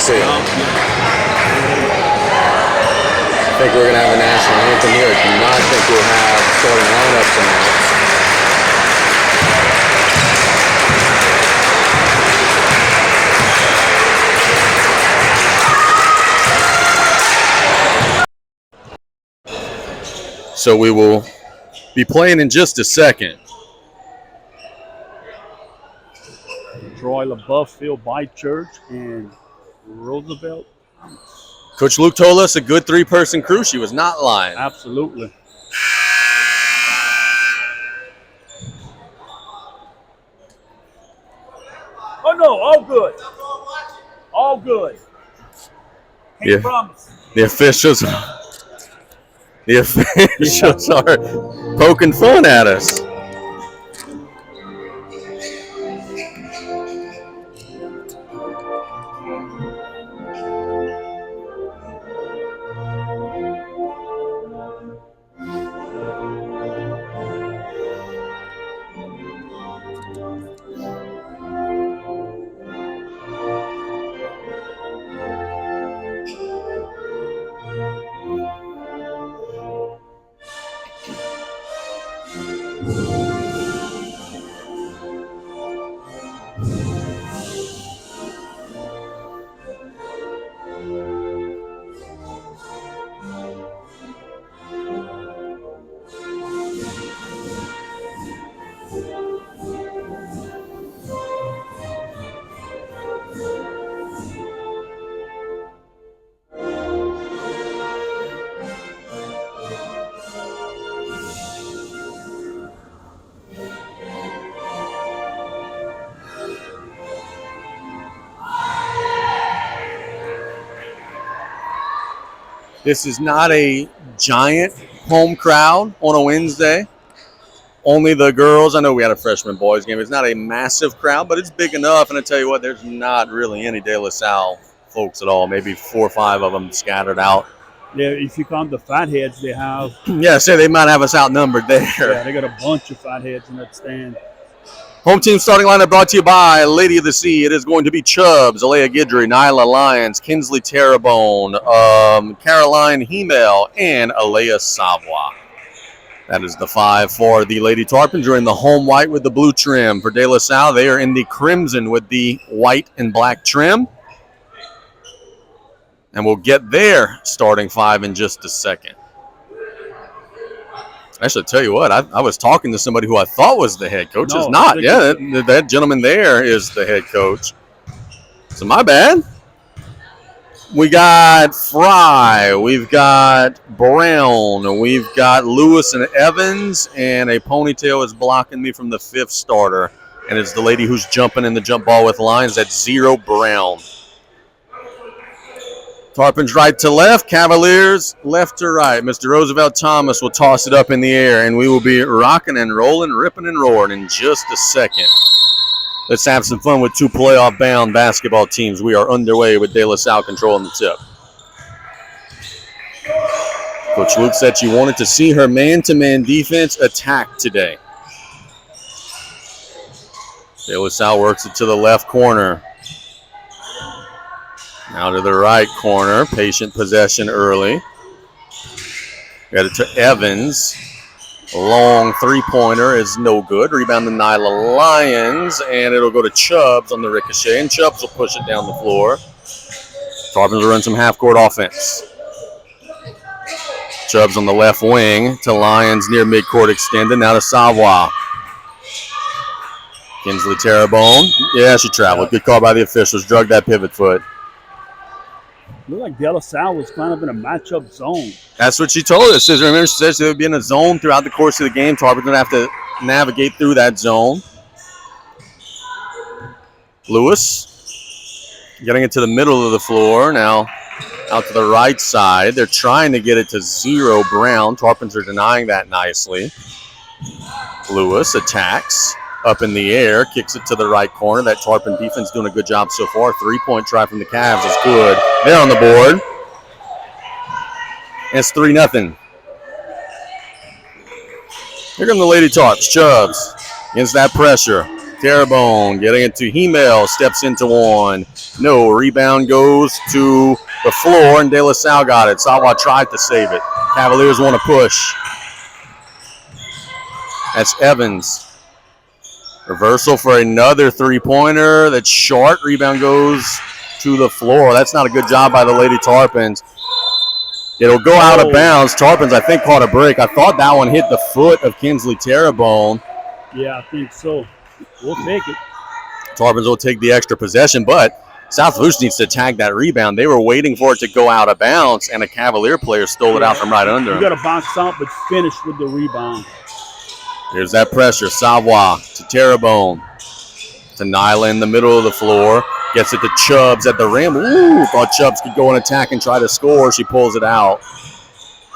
sexy. I think we're going to have a national anthem here. I do not think we'll have starting lineups announced. So we will be playing in just a second. Troy LaBeouf Field by Church and Roosevelt. Coach Luke told us a good three-person crew. She was not lying. Absolutely. Oh, no, all good. All good. Can't promise. The officials are poking fun at us. This is not a giant home crowd on a Wednesday. Only the girls. I know we had a freshman boys game. It's not a massive crowd, but it's big enough. And I tell you what, there's not really any De La Salle folks at all. Maybe 4 or 5 of them scattered out. Yeah, if you count the fatheads, they have. Yeah, say they might have us outnumbered there. Yeah, they got a bunch of fatheads in that stand. Home team starting lineup brought to you by Lady of the Sea. It is going to be Chubbs, Alea Guidry, Nyla Lyons, Kinsley Terrebonne, Caroline Hemel, and Alea Savoie. That is the 5 for the Lady Tarpons. You're in the home white with the blue trim. For De La Salle, they are in the crimson with the white and black trim. And we'll get their starting 5 in just a second. Actually, tell you what, I was talking to somebody who I thought was the head coach. It's not. Yeah, that gentleman there is the head coach. So my bad. We got Fry. We've got Brown. We've got Lewis and Evans. And a ponytail is blocking me from the 5th starter. And it's the lady who's jumping in the jump ball with lines. That's 0 Brown. Tarpons right to left, Cavaliers left to right. Mr. Roosevelt Thomas will toss it up in the air, and we will be rocking and rolling, ripping and roaring in just a second. Let's have some fun with 2 playoff-bound basketball teams. We are underway with De La Salle controlling the tip. Coach Luke said she wanted to see her man-to-man defense attack today. De La Salle works it to the left corner. Now to the right corner. Patient possession early. Got it to Evans. A long three-pointer is no good. Rebound to Nyla Lyons. And it'll go to Chubbs on the ricochet. And Chubbs will push it down the floor. Tarpons will run some half-court offense. Chubbs on the left wing to Lyons near midcourt extended. Now to Savoie. Kinsley Terrebonne. Yeah, she traveled. Good call by the officials. Drug that pivot foot. Looked like De La Salle was kind of in a matchup zone. That's what she told us. Remember, she said she would be in a zone throughout the course of the game. Tarpons going to have to navigate through that zone. Lewis getting it to the middle of the floor. Now out to the right side. They're trying to get it to 0 Brown. Tarpons are denying that nicely. Lewis attacks. Up in the air, kicks it to the right corner. That Tarpon defense doing a good job so far. 3-point try from the Cavs is good. They're on the board. And it's 3-0. Here come the Lady Tarps. Chubbs against that pressure. Terrebonne getting it to Hemel. Steps into one. No. Rebound goes to the floor, and De La Salle got it. Sawa tried to save it. Cavaliers want to push. That's Evans. Reversal for another three-pointer. That's short. Rebound goes to the floor. That's not a good job by the Lady Tarpons. It'll go out of bounds. Tarpons, I think, caught a break. I thought that one hit the foot of Kinsley Terrebonne. Yeah, I think so. We'll take it. Tarpons will take the extra possession, but South Lafourche needs to tag that rebound. They were waiting for it to go out of bounds, and a Cavalier player stole it out from right under him. You got to box out, but finish with the rebound. Here's that pressure. Savoie to Terrebonne. To Nyla in the middle of the floor. Gets it to Chubbs at the rim. Ooh, thought Chubbs could go and attack and try to score. She pulls it out.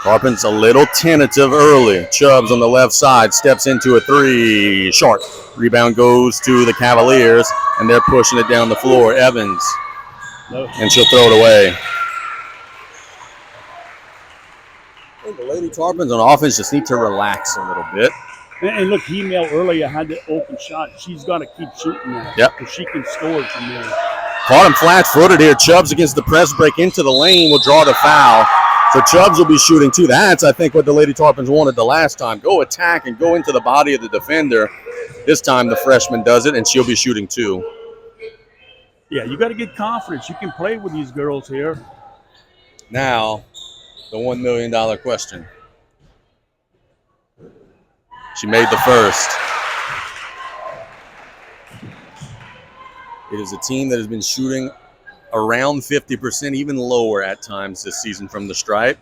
Tarpons a little tentative early. Chubbs on the left side steps into a three. Short. Rebound goes to the Cavaliers, and they're pushing it down the floor. Evans. And she'll throw it away. The Lady Tarpons on offense just need to relax a little bit. And look, Hemel earlier had the open shot. She's got to keep shooting that. Yep. Because she can score from there. Caught him flat-footed here. Chubbs against the press break into the lane will draw the foul. So Chubbs will be shooting too. That's, I think, what the Lady Tarpons wanted the last time. Go attack and go into the body of the defender. This time the freshman does it, and she'll be shooting too. Yeah, you got to get confidence. You can play with these girls here. Now, the $1 million question. She made the first. It is a team that has been shooting around 50%, even lower at times this season from the stripe.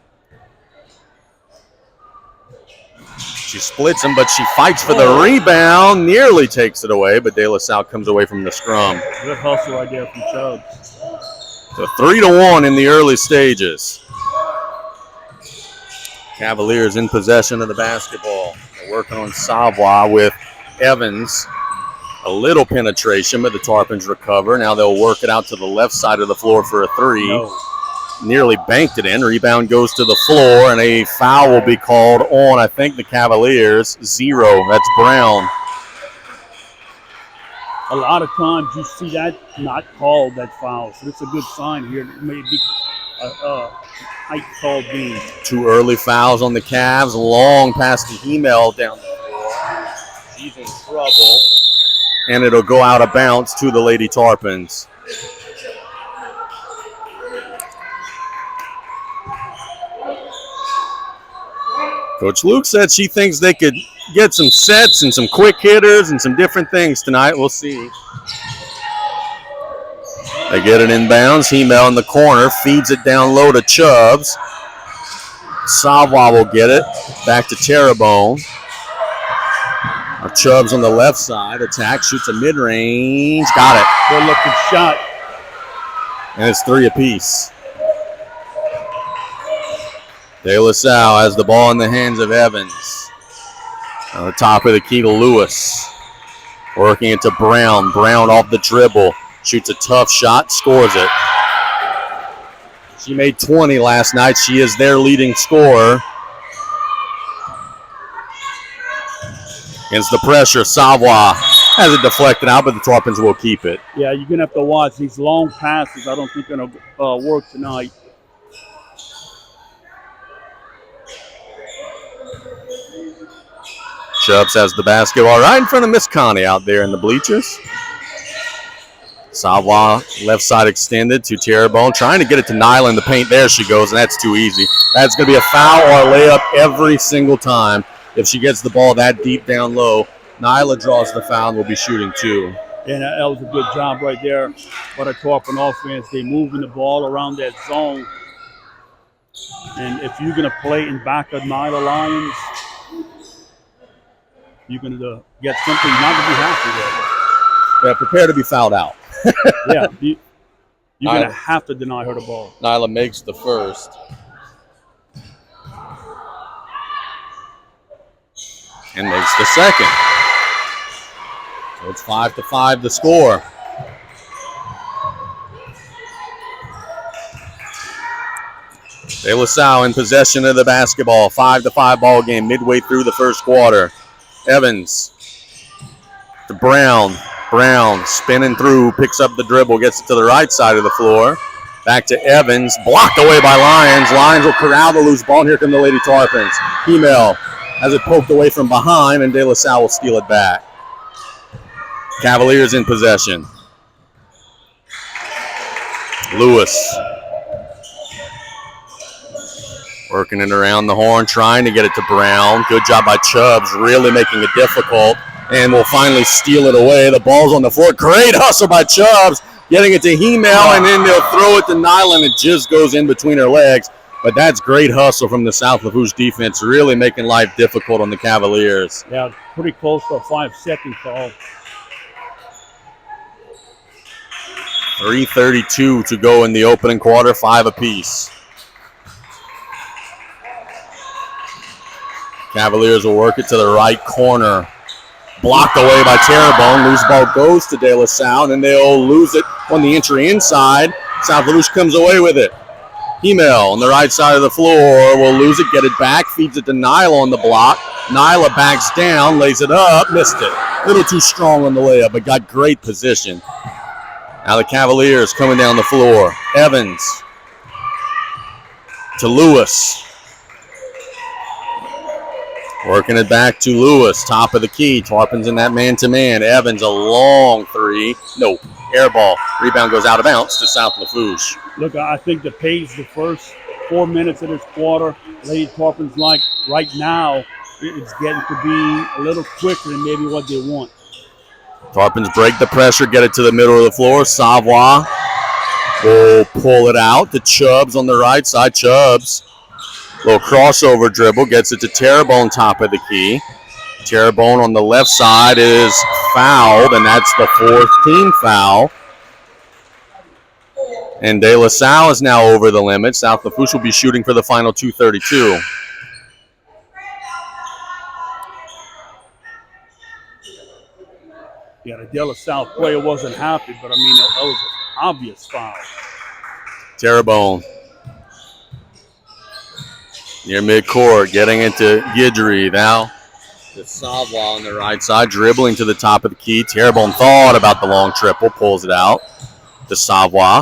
She splits them, but she fights for the rebound, nearly takes it away, but De La Salle comes away from the scrum. Good hustle right there from Chubbs. So 3-1 in the early stages. Cavaliers in possession of the basketball. They're working on Savoie with Evans. A little penetration, but the Tarpons recover. Now they'll work it out to the left side of the floor for a three. No. Nearly banked it in. Rebound goes to the floor, and a foul will be called on, I think, the Cavaliers. 0. That's Brown. A lot of times you see that not called, that foul. So it's a good sign here. It may be a tight call game. 2 early fouls on the Cavs. Long past the Hemel down the floor. She's in trouble. And it'll go out of bounds to the Lady Tarpons. Coach Luke said she thinks they could get some sets and some quick hitters and some different things tonight. We'll see. They get it inbounds. Hemel in the corner feeds it down low to Chubbs. Savoie will get it back to Terrebonne. Chubbs on the left side. Attack, shoots a mid-range. Got it. Good looking shot. And it's 3 apiece. De La Salle has the ball in the hands of Evans. On the top of the key to Lewis. Working it to Brown. Brown off the dribble. Shoots a tough shot. Scores it. She made 20 last night. She is their leading scorer. Against the pressure, Savoie has it deflected out, but the Tarpons will keep it. Yeah, you're going to have to watch these long passes. I don't think they're going to work tonight. Chubbs has the basketball right in front of Miss Connie out there in the bleachers. Savoie, left side extended to Terrebonne, trying to get it to Nyla in the paint. There she goes, and that's too easy. That's going to be a foul or a layup every single time. If she gets the ball that deep down low, Nyla draws the foul and will be shooting 2. And that was a good job right there by the Tarpon offense. They moving the ball around that zone. And if you're going to play in back of Nyla Lions, you're going to get something you're not going to be happy with. Yeah, prepare to be fouled out. Yeah, you're going to have to deny her the ball. Nyla makes the first. And makes the second. So it's 5-5 the score. De La Salle in possession of the basketball. 5-5 ball game midway through the first quarter. Evans to Brown. Brown spinning through, picks up the dribble, gets it to the right side of the floor. Back to Evans, blocked away by Lyons. Lyons will corral the loose ball, and here come the Lady Tarpons. Hemel has it poked away from behind, and De La Salle will steal it back. Cavaliers in possession. Lewis working it around the horn, trying to get it to Brown. Good job by Chubbs, really making it difficult, and will finally steal it away. The ball's on the floor. Great hustle by Chubbs, getting it to Hemel, and then they'll throw it to Nyland. It just goes in between her legs. But that's great hustle from the South Lafourche defense, really making life difficult on the Cavaliers. Yeah, pretty close to a 5-second call. 3:32 to go in the opening quarter, 5 apiece. Cavaliers will work it to the right corner. Blocked away by Terrebonne. Loose ball goes to De La Salle, and they'll lose it on the entry inside. South Lafourche comes away with it. Hemel on the right side of the floor will lose it, get it back, feeds it to Nyla on the block. Nyla backs down, lays it up, missed it. A little too strong on the layup, but got great position. Now the Cavaliers coming down the floor. Evans to Lewis. Working it back to Lewis, top of the key. Tarpons in that man-to-man. Evans, a long three. No, air ball. Rebound goes out of bounds to South Lafourche. Look, I think the pace the first 4 minutes of this quarter, Lady Tarpons like right now, it's getting to be a little quicker than maybe what they want. Tarpons break the pressure, get it to the middle of the floor. Savoy will pull it out to Chubbs on the right side. Chubbs, little crossover dribble, gets it to Terrebonne, top of the key. Terrebonne on the left side is fouled, and that's the 4th team foul. And De La Salle is now over the limit. South Lafourche will be shooting for the final 2:32. Yeah, the De La Salle player wasn't happy, but I mean, that was an obvious foul. Terrebonne near midcourt, getting into Guidry. Now the Savoy on the right side, dribbling to the top of the key. Terrebonne thought about the long triple, pulls it out to Savoy.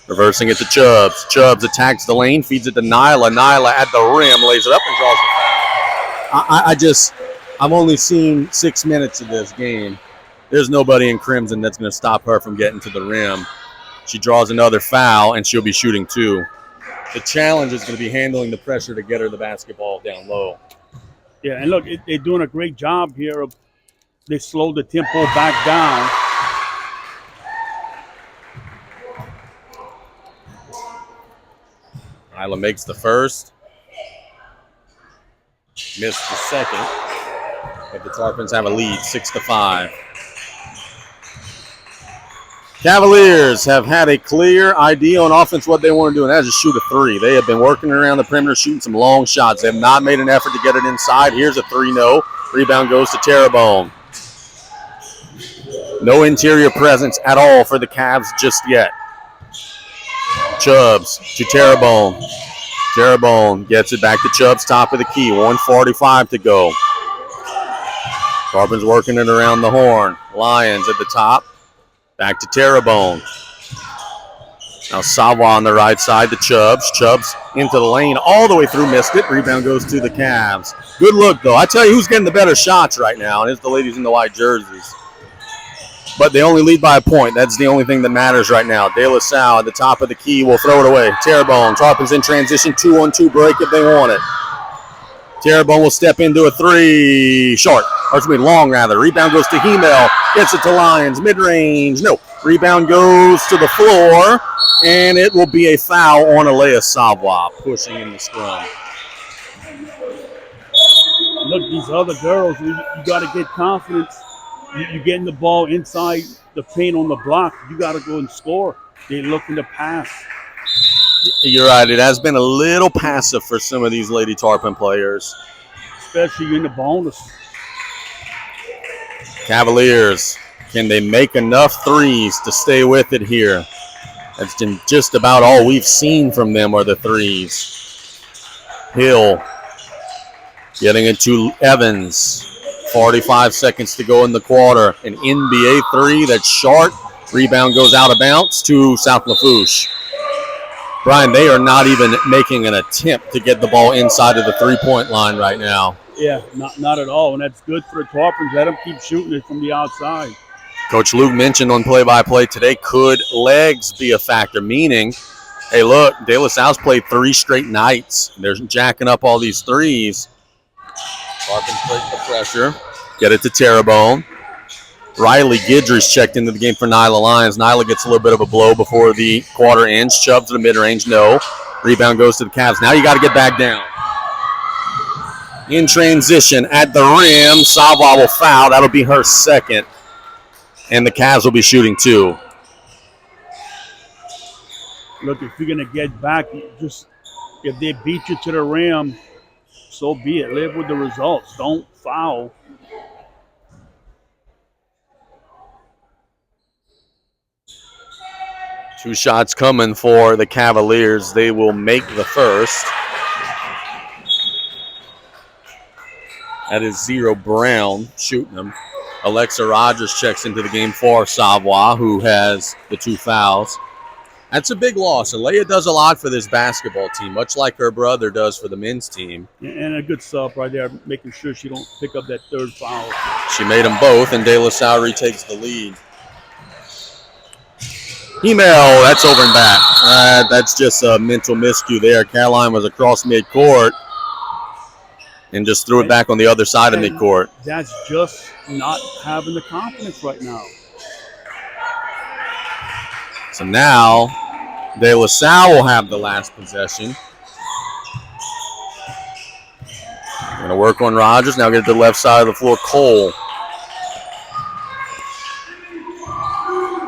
Reversing it to Chubbs. Chubbs attacks the lane, feeds it to Nyla. Nyla at the rim, lays it up and draws the foul. I've only seen 6 minutes of this game. There's nobody in Crimson that's going to stop her from getting to the rim. She draws another foul, and she'll be shooting 2. The challenge is going to be handling the pressure to get her the basketball down low. Yeah, and look, they're doing a great job here. They slowed the tempo back down. Nyla makes the first. Missed the second. But the Tarpons have a lead, 6-5. Cavaliers have had a clear idea on offense what they want to do, and that is to shoot a 3. They have been working around the perimeter, shooting some long shots. They have not made an effort to get it inside. Here's a 3-no. Rebound goes to Terrebonne. No interior presence at all for the Cavs just yet. Chubbs to Terrebonne. Terrebonne gets it back to Chubbs, top of the key. 1:45 to go. Tarpons working it around the horn. Lyons at the top. Back to Terrebonne. Now Savoy on the right side to Chubbs. Chubbs into the lane all the way through, missed it. Rebound goes to the Cavs. Good look, though. I tell you who's getting the better shots right now, and it's the ladies in the white jerseys. But they only lead by a point. That's the only thing that matters right now. De La Salle at the top of the key will throw it away. Terrebonne. Tarpons in transition. 2-on-2 break if they want it. Terrebonne will step into a 3. Short. Or excuse me, long rather. Rebound goes to Hemel. Gets it to Lyons. Mid-range. No. Rebound goes to the floor. And it will be a foul on Alea Savoy, pushing in the scrum. Look, these other girls, you got to get confidence. You're getting the ball inside the paint on the block. You got to go and score. They're looking to pass. You're right. It has been a little passive for some of these Lady Tarpon players. Especially in the bonus. Cavaliers, can they make enough threes to stay with it here? That's been just about all we've seen from them are the threes. Hill getting it to Evans. 45 seconds to go in the quarter. An NBA three that's short. Rebound goes out of bounds to South Lafourche. Brian, they are not even making an attempt to get the ball inside of the three-point line right now. Yeah, not at all. And that's good for the Tarpons. Let them keep shooting it from the outside. Coach Luke mentioned on play-by-play today, could legs be a factor? Meaning, hey, look, De La Salle's played 3 straight nights. They're jacking up all these threes. Tarpons break the pressure. Get it to Terrebonne. Riley Guidry's checked into the game for Nyla Lyons. Nyla gets a little bit of a blow before the quarter ends. Chubb to the mid-range, no. Rebound goes to the Cavs. Now you got to get back down. In transition at the rim, Savoie will foul. That'll be her second. And the Cavs will be shooting 2. Look, if you're going to get back, just if they beat you to the rim, so be it. Live with the results. Don't foul. Two shots coming for the Cavaliers. They will make the first. That is Zero Brown shooting them. Alexa Rogers checks into the game for Savoie, who has the 2 fouls. That's a big loss. Alea does a lot for this basketball team, much like her brother does for the men's team. And a good sub right there, making sure she don't pick up that 3rd foul. She made them both, and De La Salle retakes the lead. Email, that's over and back. That's just a mental miscue there. Caroline was across midcourt and just threw it back on the other side of midcourt. That's just not having the confidence right now. So now, De La Salle will have the last possession. Going to work on Rogers. Now get to the left side of the floor, Cole.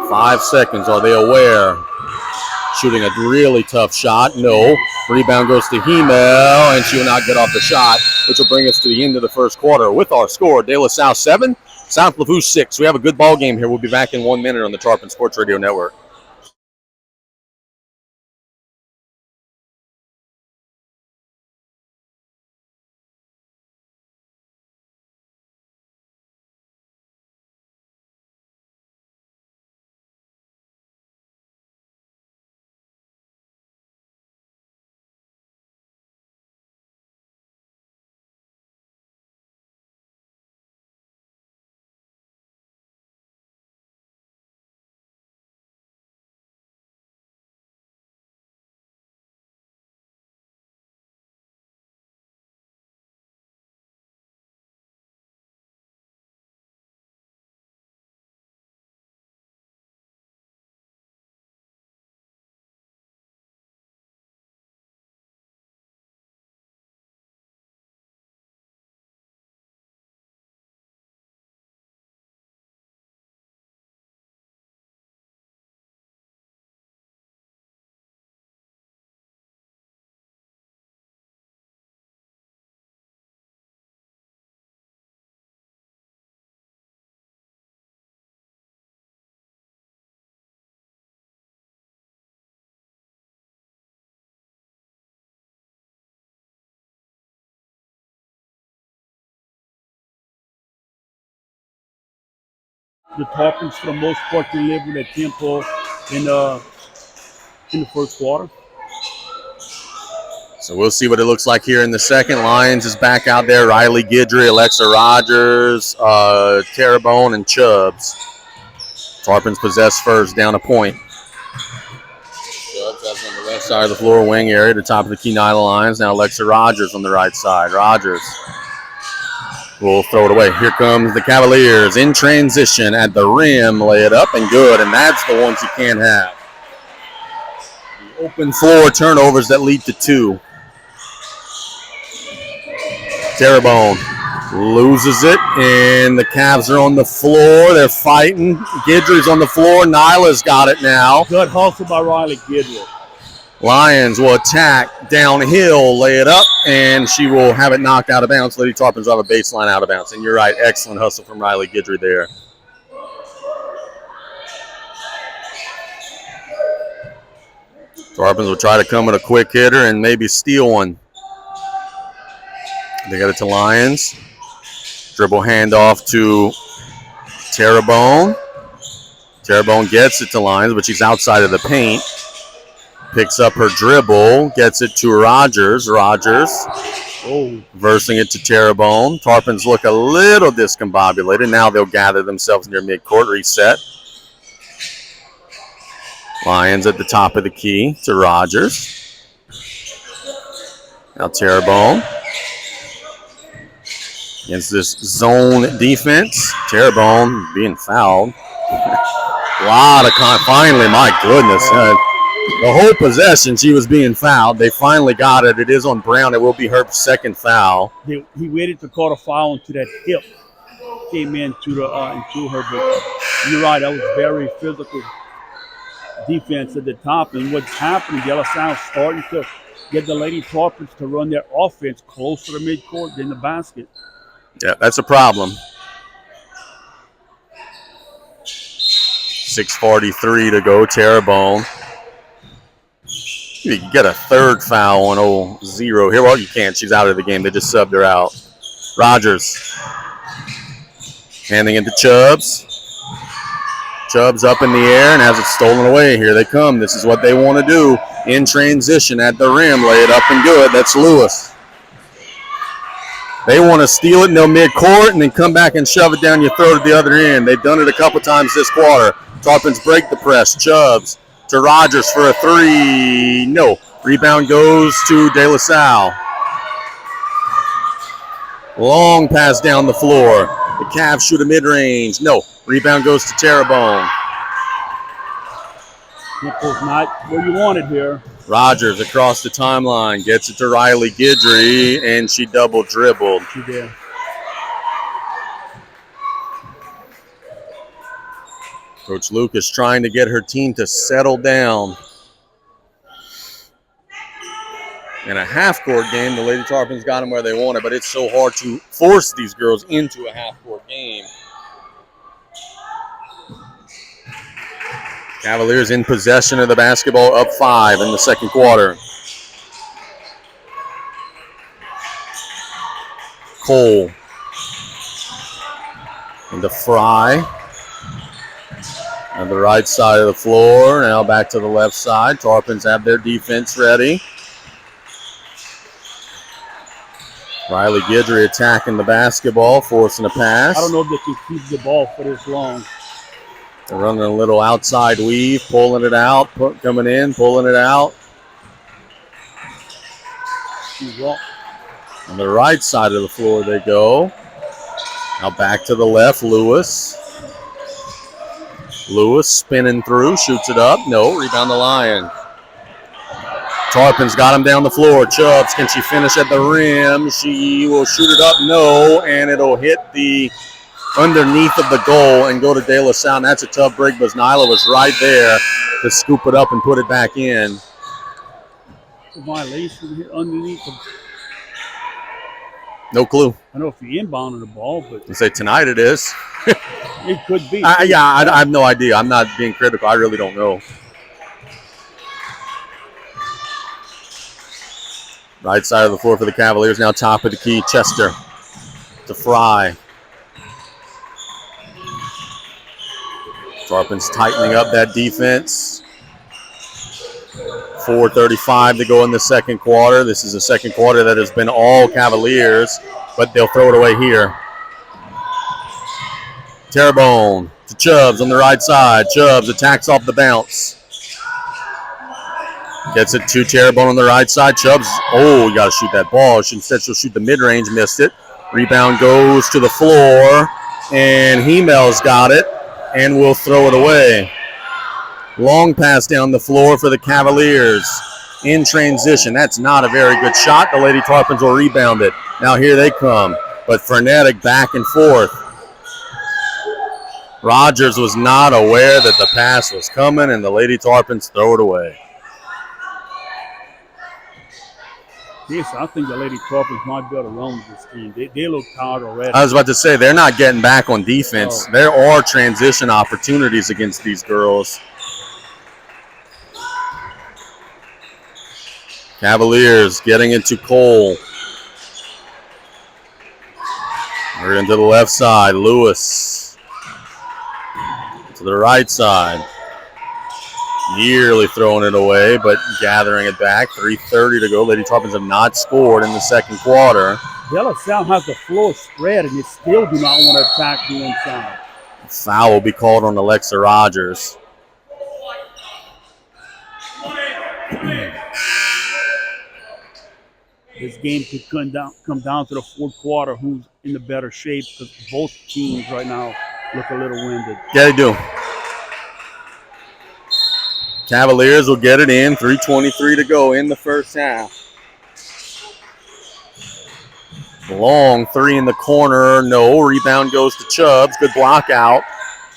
5 seconds. Are they aware? Shooting a really tough shot. No. Rebound goes to Hemel, and she will not get off the shot, which will bring us to the end of the first quarter with our score. De La Salle 7, South Lafourche 6. We have a good ball game here. We'll be back in 1 minute on the Tarpon Sports Radio Network. The Tarpons, for the most part, delivered their tempo in the first quarter. So we'll see what it looks like here in the second. Lyons is back out there. Riley Guidry, Alexa Rogers, Terrebonne, and Chubbs. Tarpons possess first, down a point. Chubbs has on the left side of the floor, wing area, to top of the key, Nyla Lyons. Now Alexa Rogers on the right side. Rogers will throw it away. Here comes the Cavaliers in transition at the rim. Lay it up and good, and that's the ones you can't have. The open floor turnovers that lead to 2. Terrebonne loses it, and the Cavs are on the floor. They're fighting. Guidry's on the floor. Nyla's got it now. Good hustle by Riley Guidry. Lyons will attack downhill, lay it up, and she will have it knocked out of bounds. Lady Tarpons will have a baseline out of bounds. And you're right, excellent hustle from Riley Guidry there. Tarpons will try to come with a quick hitter and maybe steal one. They got it to Lyons. Dribble handoff to Terrebonne. Terrebonne gets it to Lyons, but she's outside of the paint. Picks up her dribble, gets it to Rogers. Rogers versing it to Terrebonne. Tarpons look a little discombobulated. Now they'll gather themselves near midcourt, reset. Lyons at the top of the key to Rogers. Now Terrebonne. Against this zone defense. Terrebonne being fouled. A lot of finally, my goodness. The whole possession, she was being fouled. They finally got it. It is on Brown. It will be her second foul. He waited to call a foul into that hip. Came into her. But you're right. That was very physical defense at the top. And what's happening, De La Salle starting to get the Lady Tarpons to run their offense closer to midcourt than the basket. Yeah, that's a problem. 6:43 to go. Terrebonne. You can get a third foul on 0 here. Well, you can't. She's out of the game. They just subbed her out. Rogers. Handing it to Chubbs. Chubbs up in the air and has it stolen away. Here they come. This is what they want to do. In transition at the rim. Lay it up and good. That's Lewis. They want to steal it in their midcourt and then come back and shove it down your throat at the other end. They've done it a couple times this quarter. Tarpons break the press. Chubbs to Rogers for a 3. No. Rebound goes to De La Salle. Long pass down the floor. The Cavs shoot a mid-range. No. Rebound goes to Terrebonne. It was not where you wanted here. Rogers across the timeline. Gets it to Riley Guidry, and she double dribbled. She did. Coach Lucas trying to get her team to settle down. In a half-court game, the Lady Tarpons got them where they wanted, but it's so hard to force these girls into a half-court game. Cavaliers in possession of the basketball, up 5 in the second quarter. Cole into Fry. On the right side of the floor, now back to the left side. Tarpons have their defense ready. Riley Guidry attacking the basketball, forcing a pass. I don't know if they can keep the ball for this long. They're running a little outside weave, pulling it out, coming in, pulling it out. On the right side of the floor they go. Now back to the left, Lewis. Lewis spinning through, shoots it up. No, rebound the Lion. Tarpons got him down the floor. Chubbs, can she finish at the rim? She will shoot it up. No, and it'll hit the underneath of the goal and go to De La Salle. And that's a tough break, but Nyla was right there to scoop it up and put it back in. Violation hit underneath the. No clue. I don't know if he inbounded the ball, but you say tonight it is. It could be. I have no idea. I'm not being critical. I really don't know. Right side of the floor for the Cavaliers. Now top of the key. Chester to Fry. Tarpons tightening up that defense. 4:35 to go in the second quarter. This is a second quarter that has been all Cavaliers, but they'll throw it away here. Terrebonne to Chubbs on the right side. Chubbs attacks off the bounce. Gets it to Terrebonne on the right side. Chubbs, you got to shoot that ball. Instead, she'll shoot the mid-range, missed it. Rebound goes to the floor, and Hemel's got it, and will throw it away. Long pass down the floor for the Cavaliers. In transition. That's not a very good shot. The Lady Tarpons will rebound it. Now here they come, but frenetic back and forth. Rogers was not aware that the pass was coming, and the Lady Tarpons throw it away. Yes, I think the Lady Tarpons might be able to run with this team. They look tired already. I was about to say, they're not getting back on defense. There are transition opportunities against these girls. Cavaliers getting into Cole. We're into the left side. Lewis to the right side. Nearly throwing it away, but gathering it back. 3:30 to go. Lady Tarpons have not scored in the second quarter. De La Salle has the floor spread, and they still do not want to attack the inside. Foul will be called on Alexa Rogers. This game could come down to the fourth quarter. Who's in the better shape? Because both teams right now look a little winded. Yeah, they do. Cavaliers will get it in. 3:23 to go in the first half. Long three in the corner. No. Rebound goes to Chubbs. Good block out.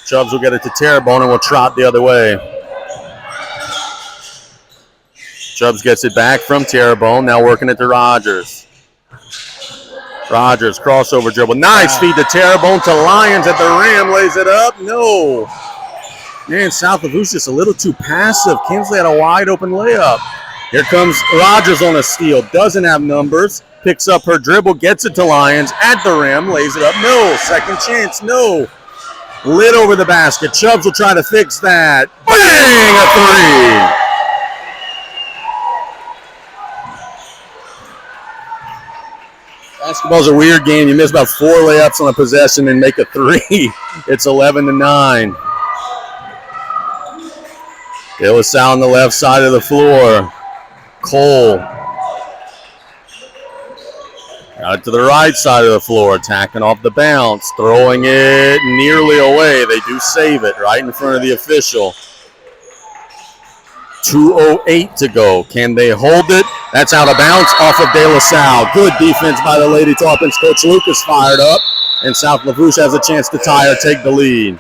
Chubbs will get it to Terrebonne and will trot the other way. Chubbs gets it back from Terrebonne. Now working it to Rogers. Rogers, crossover dribble. Nice feed to Terrebonne to Lyons at the rim. Lays it up. No. Man, South Lafourche just a little too passive. Kinsley had a wide open layup. Here comes Rogers on a steal. Doesn't have numbers. Picks up her dribble. Gets it to Lyons at the rim. Lays it up. No. Second chance. No. Lit over the basket. Chubbs will try to fix that. Bang! A three. Basketball's a weird game. You miss about 4 layups on a possession and make a three. It's 11-9. De La Salle on the left side of the floor. Cole. Got it to the right side of the floor. Attacking off the bounce. Throwing it nearly away. They do save it right in front of the official. 2:08 to go. Can they hold it? That's out of bounds off of De La Salle. Good defense by the Lady Tarpons. Coach Lucas fired up. And South Lafourche has a chance to tie or take the lead.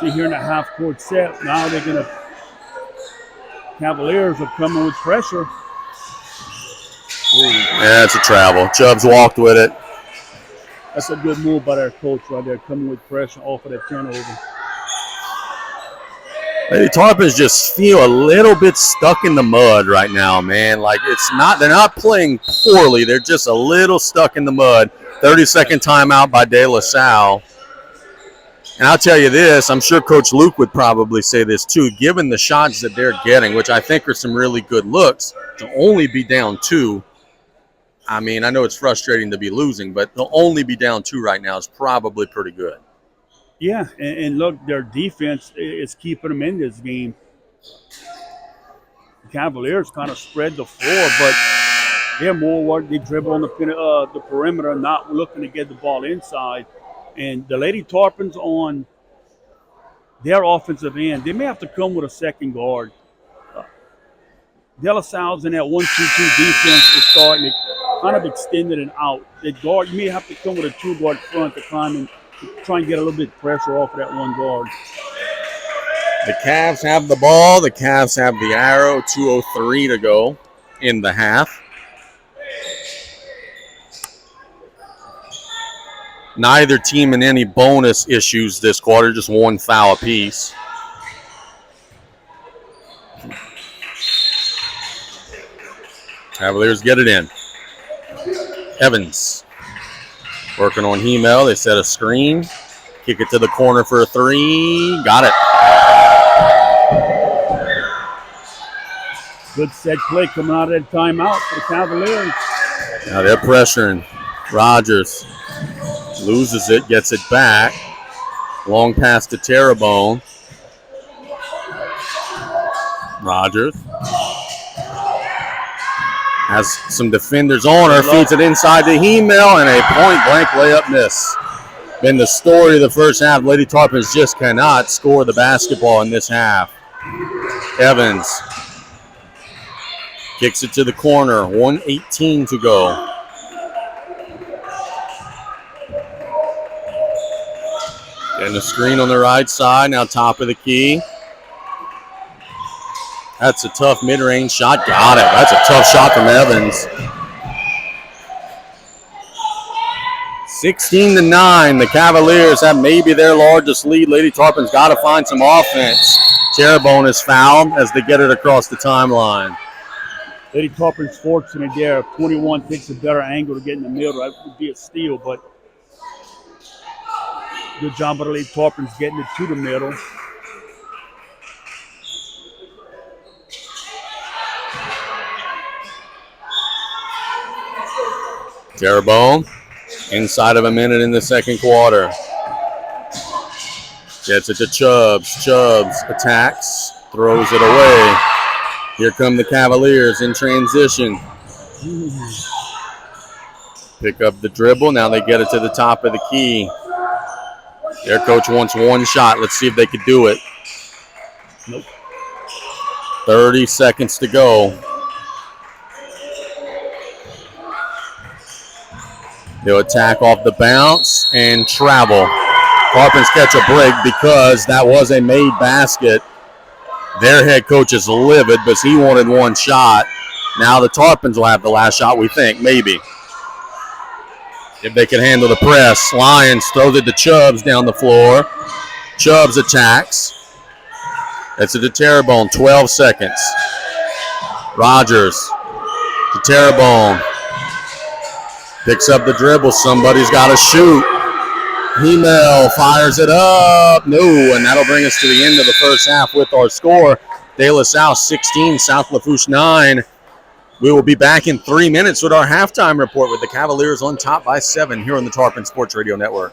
See here in the half court set. Now they're going to. Cavaliers are coming with pressure. Yeah, it's a travel. Chubbs walked with it. That's a good move by their coach right there, coming with pressure off of that turnover. Lady Tarpons just feel a little bit stuck in the mud right now, man. Like they're not playing poorly. They're just a little stuck in the mud. 30-second timeout by De La Salle. And I'll tell you this, I'm sure Coach Luke would probably say this too, given the shots that they're getting, which I think are some really good looks, to only be down 2. I mean, I know it's frustrating to be losing, but to only be down 2 right now is probably pretty good. Yeah, and look, their defense is keeping them in this game. The Cavaliers kind of spread the floor, but they're more what they dribble on the perimeter, not looking to get the ball inside. And the Lady Tarpons on their offensive end, they may have to come with a second guard. De La Salle's in that 1-2-2 defense is starting to kind of extend it and out. The guard, you may have to come with a 2-guard front to climb and try and get a little bit of pressure off of that one guard. The Cavs have the ball. The Cavs have the arrow. 2:03 to go in the half. Neither team in any bonus issues this quarter, just 1 foul apiece. Cavaliers get it in. Evans working on Hemel. They set a screen. Kick it to the corner for a 3. Got it. Good set play coming out of that timeout for the Cavaliers. Now they're pressuring. Rogers loses it, gets it back. Long pass to Terrebonne. Rogers has some defenders on her, feeds it inside to Hemel, and a point-blank layup miss. Been the story of the first half. Lady Tarpons just cannot score the basketball in this half. Evans kicks it to the corner. 1:18 to go. And the screen on the right side, now top of the key. That's a tough mid-range shot. Got it. That's a tough shot from Evans. 16-9. The Cavaliers have maybe their largest lead. Lady Tarpons got to find some offense. Terrebonne is fouled as they get it across the timeline. Lady Tarpon's fortunate there. 21 takes a better angle to get in the middle. That would be a steal, but good job by the Lady Tarpon's getting it to the middle. Terrebonne, inside of a minute in the second quarter. Gets it to Chubbs. Chubbs attacks, throws it away. Here come the Cavaliers in transition. Pick up the dribble. Now they get it to the top of the key. Their coach wants one shot. Let's see if they could do it. Nope. 30 seconds to go. They'll attack off the bounce and travel. Tarpons catch a break because that was a made basket. Their head coach is livid because he wanted one shot. Now the Tarpons will have the last shot, we think, maybe. If they can handle the press. Lyons throws it to Chubbs down the floor. Chubbs attacks. That's it to Terrebonne, 12 seconds. Rogers to Terrebonne. Picks up the dribble. Somebody's got to shoot. Hemel fires it up. No, and that'll bring us to the end of the first half with our score. De La Salle 16, South Lafourche 9. We will be back in 3 minutes with our halftime report with the Cavaliers on top by 7 here on the Tarpon Sports Radio Network.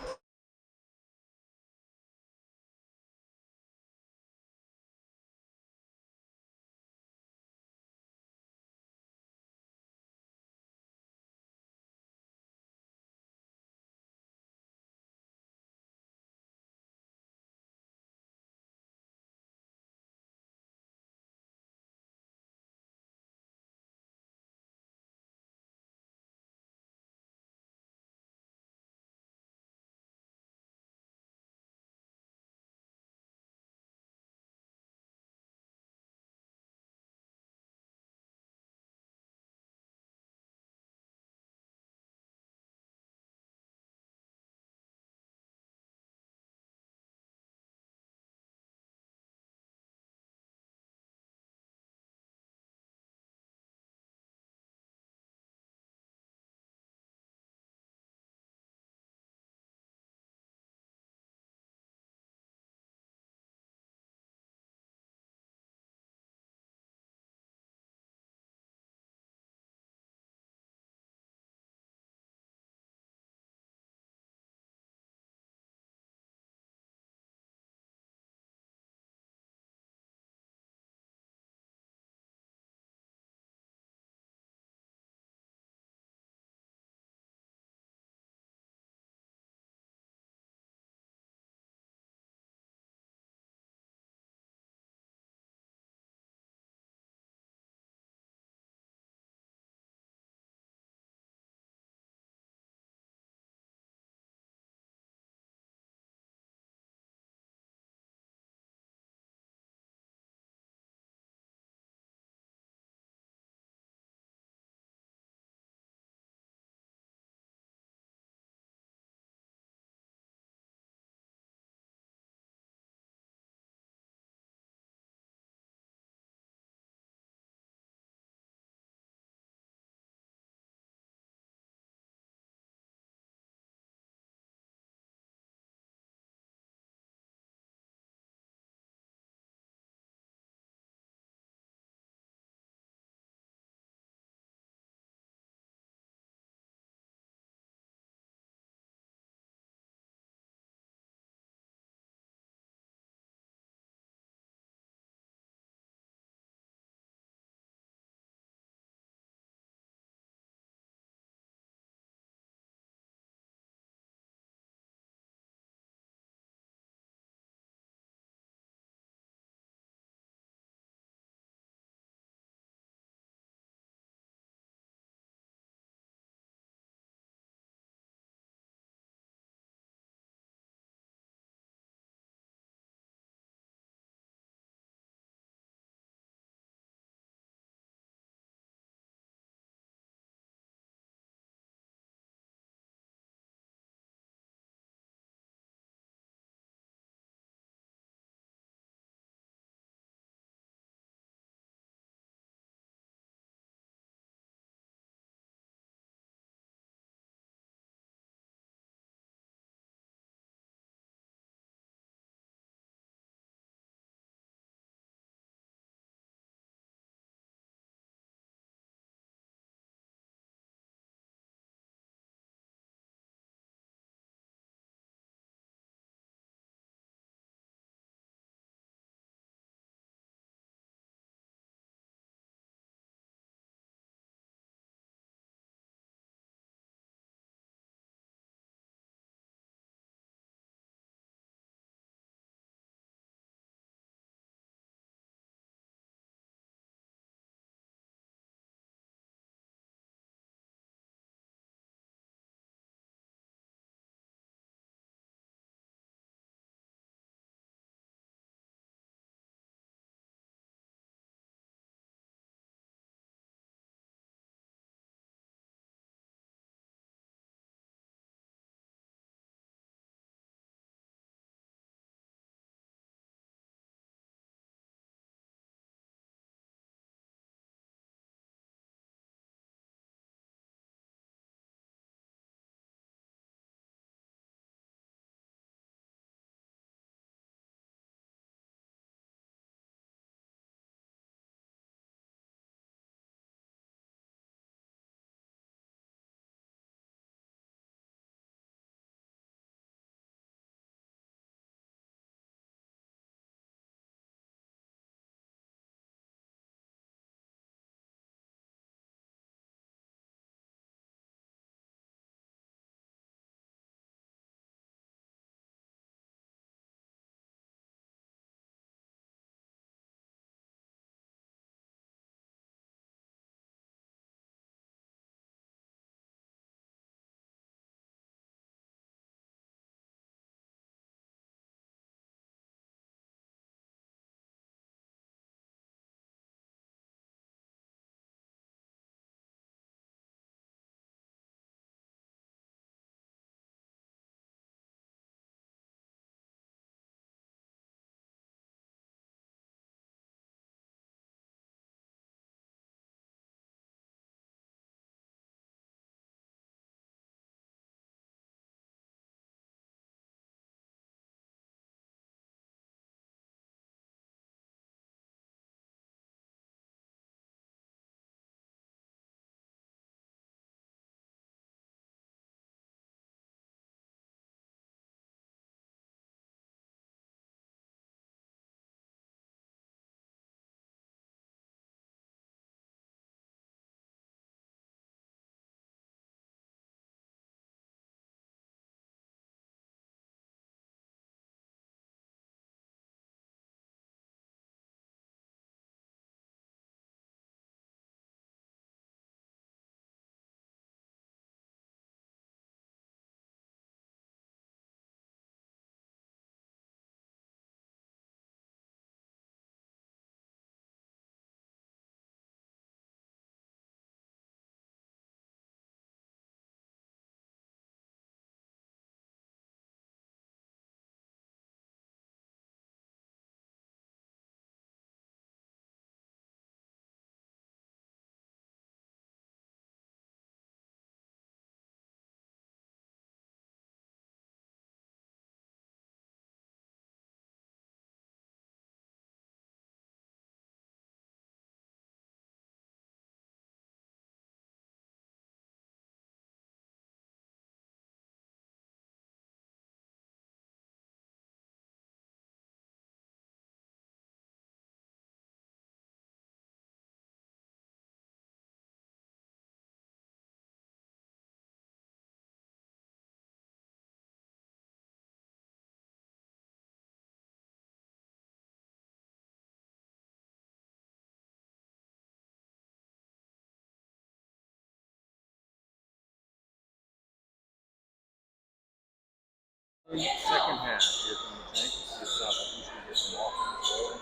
Second half here from the tank. See if South Lafourche can get some offense going.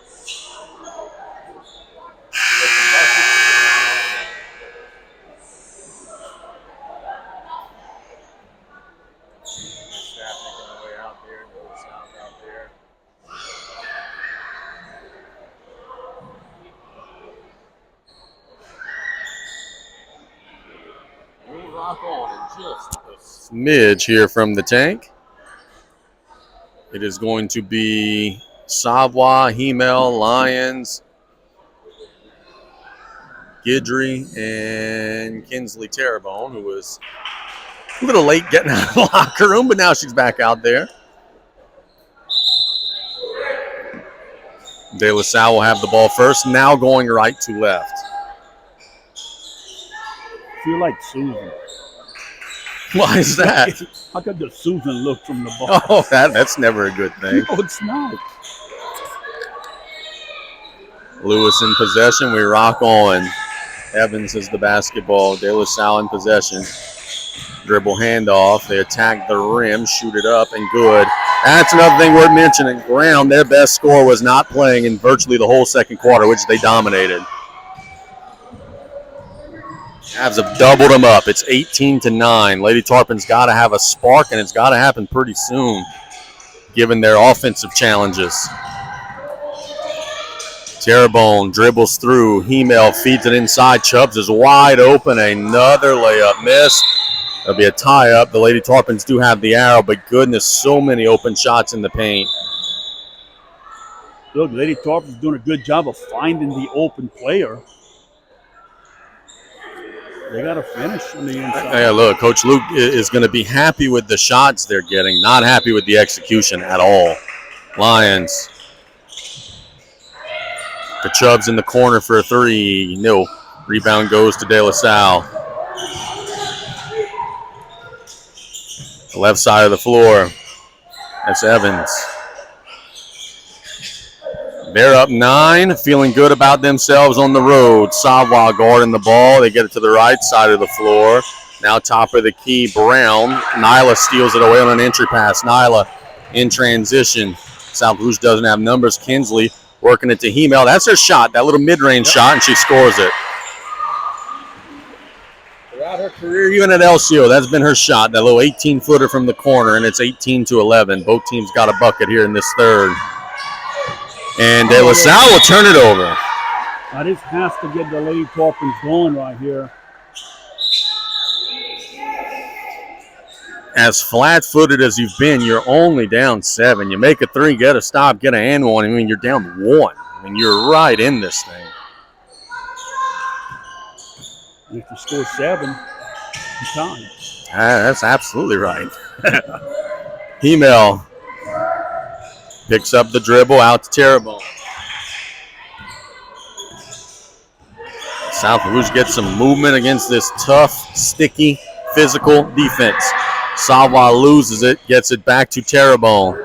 Staff making their way out there. No South out there. We'll rock on in just a smidge here from the tank. It is going to be Savoie, Hemel, Lyons, Guidry, and Kinsley Terrebonne, who was a little late getting out of the locker room, but now she's back out there. De La Salle will have the ball first, now going right to left. I feel like Susan. Why is that? How could the Susan look from the ball? Oh, that's never a good thing. No, it's not. Lewis in possession. We rock on. Evans has the basketball. De La Salle in possession. Dribble handoff. They attack the rim, shoot it up, and good. That's another thing worth mentioning. Brown, their best scorer, was not playing in virtually the whole second quarter, which they dominated. Cavs have doubled them up. It's 18-9. Lady Tarpon's got to have a spark, and it's got to happen pretty soon, given their offensive challenges. Terrebonne dribbles through. Hemel feeds it inside. Chubbs is wide open. Another layup missed. There'll be a tie-up. The Lady Tarpons do have the arrow, but goodness, so many open shots in the paint. Look, Lady Tarpon's doing a good job of finding the open player. They got to finish on the inside. Yeah, look, Coach Luke is going to be happy with the shots they're getting, not happy with the execution at all. Lions. The Chubbs in the corner for a three. No. Rebound goes to De La Salle. The left side of the floor. That's Evans. They're up 9, feeling good about themselves on the road. Savoie guarding the ball. They get it to the right side of the floor. Now top of the key, Brown. Nyla steals it away on an entry pass. Nyla in transition. South Lafourche doesn't have numbers. Kinsley working it to Hemel. That's her shot, that little mid-range shot, and she scores it. Throughout her career, even at LCO, that's been her shot, that little 18-footer from the corner, and it's 18-11. Both teams got a bucket here in this third. And De La Salle will turn it over. Now this has to get the Lady Tarpons going right here. As flat-footed as you've been, you're only down 7. You make a three, get a stop, get an and one. I mean, you're down 1. I mean, you're right in this thing. If you score 7, you time. That's absolutely right. Hemel picks up the dribble out to Terrebonne. South Lafourche gets some movement against this tough, sticky, physical defense. Savoie loses it, gets it back to Terrebonne.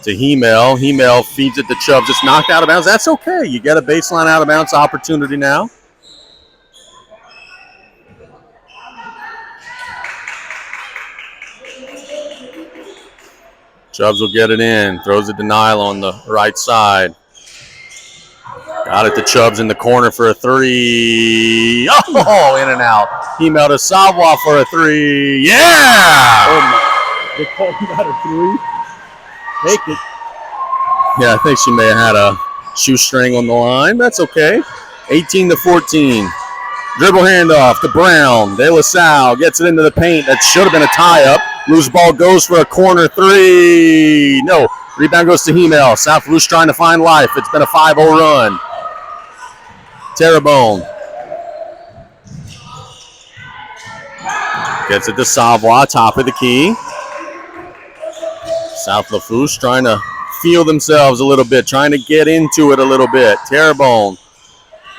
To Hemel. Hemel feeds it to Chubbs. It's knocked out of bounds. That's okay. You get a baseline out of bounds opportunity now. Chubbs will get it in. Throws it to Nyla on the right side. Got it to Chubbs in the corner for a three. Oh, in and out. Hemel to Savoie for a three. Yeah! Oh, my. They called that a 3. Take it. Yeah, I think she may have had a shoestring on the line. That's okay. 18-14. Dribble handoff to Brown. De La Salle gets it into the paint. That should have been a tie-up. Loose ball goes for a corner three. No. Rebound goes to Hemel. South Lafourche trying to find life. It's been a 5-0 run. Terrebonne gets it to Savoie, top of the key. South Lafourche trying to feel themselves a little bit, trying to get into it a little bit. Terrebonne,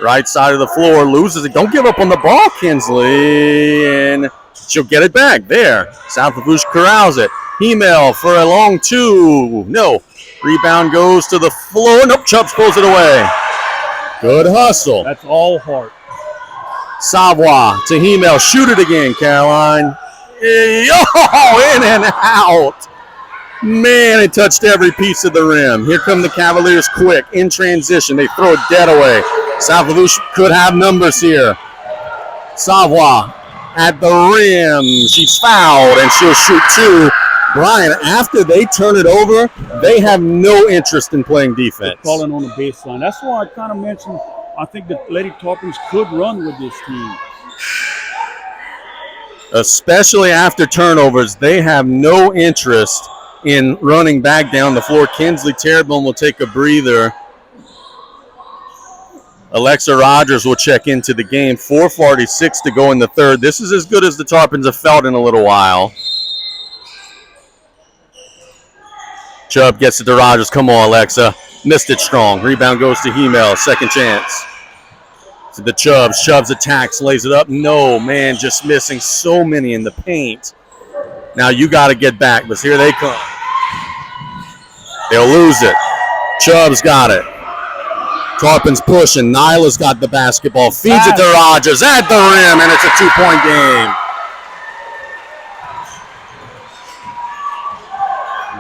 right side of the floor, loses it. Don't give up on the ball, Kinsley. And she'll get it back. There. South Lafourche corrals it. Hemel for a long 2. No. Rebound goes to the floor. Nope, Chubbs pulls it away. Good hustle. That's all heart. Savoie to Hemel. Shoot it again, Caroline. In and out. Man, it touched every piece of the rim. Here come the Cavaliers quick in transition. They throw it dead away. South Lafourche could have numbers here. Savoie at the rim. She's fouled, and she'll shoot 2. Brian, after they turn it over, they have no interest in playing defense. They're calling on the baseline. That's why I kind of mentioned I think that Lady Tarpons could run with this team. Especially after turnovers, they have no interest in running back down the floor. Kinsley Terrebonne will take a breather. Alexa Rogers will check into the game. 4:46 to go in the third. This is as good as the Tarpons have felt in a little while. Chubb gets it to Rogers. Come on, Alexa. Missed it strong. Rebound goes to Hemel. Second chance. To the Chubbs. Chubbs attacks, lays it up. No, man, just missing so many in the paint. Now you got to get back, but here they come. They'll lose it. Chubbs got it. Tarpons pushing. Nyla's got the basketball. Feeds it to Rogers at the rim, and it's a 2-point game.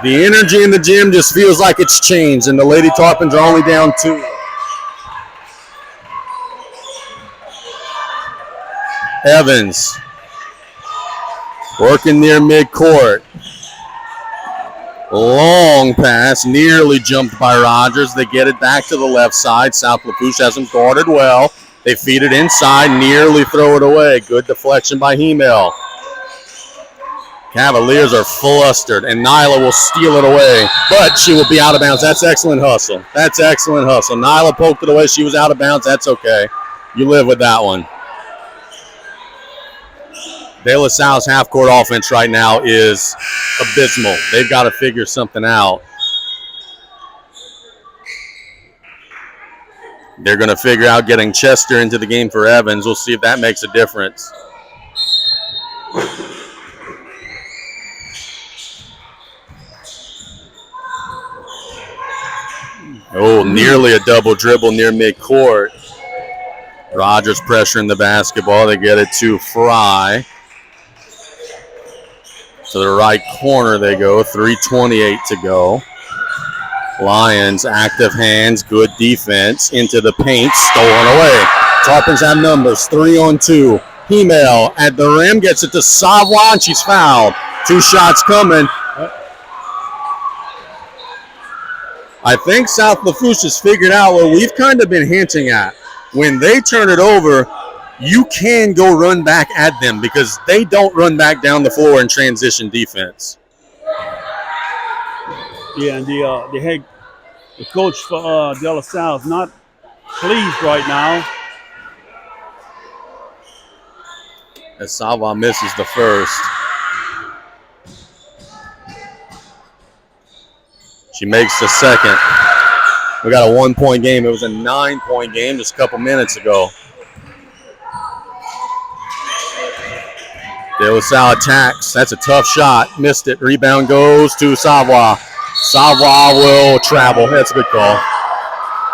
The energy in the gym just feels like it's changed, and the Lady Tarpons are only down 2. Evans working near midcourt. Long pass, nearly jumped by Rogers. They get it back to the left side. South Lafourche hasn't guarded well. They feed it inside, nearly throw it away. Good deflection by Hemel. Cavaliers are flustered, and Nyla will steal it away, but she will be out of bounds. That's excellent hustle. That's excellent hustle. Nyla poked it away. She was out of bounds. That's okay. You live with that one. De La Salle's half-court offense right now is abysmal. They've got to figure something out. They're going to figure out getting Chester into the game for Evans. We'll see if that makes a difference. Oh, nearly a double dribble near midcourt. Rogers pressuring the basketball. They get it to Fry. To the right corner they go. 3:28 to go. Lions, active hands, good defense. Into the paint, stolen away. Tarpons have numbers. 3-on-2. Hemel at the rim, gets it to Savoie, and she's fouled. 2 shots coming. I think South Lafourche has figured out what we've kind of been hinting at. When they turn it over, you can go run back at them because they don't run back down the floor in transition defense. Yeah, and the coach for De La Salle is not pleased right now. As Savoie misses the first. She makes the second. We got a 1-point game. It was a 9-point game just a couple minutes ago. De La Salle attacks. That's a tough shot. Missed it. Rebound goes to Savoie. Savoie will travel. That's a good call.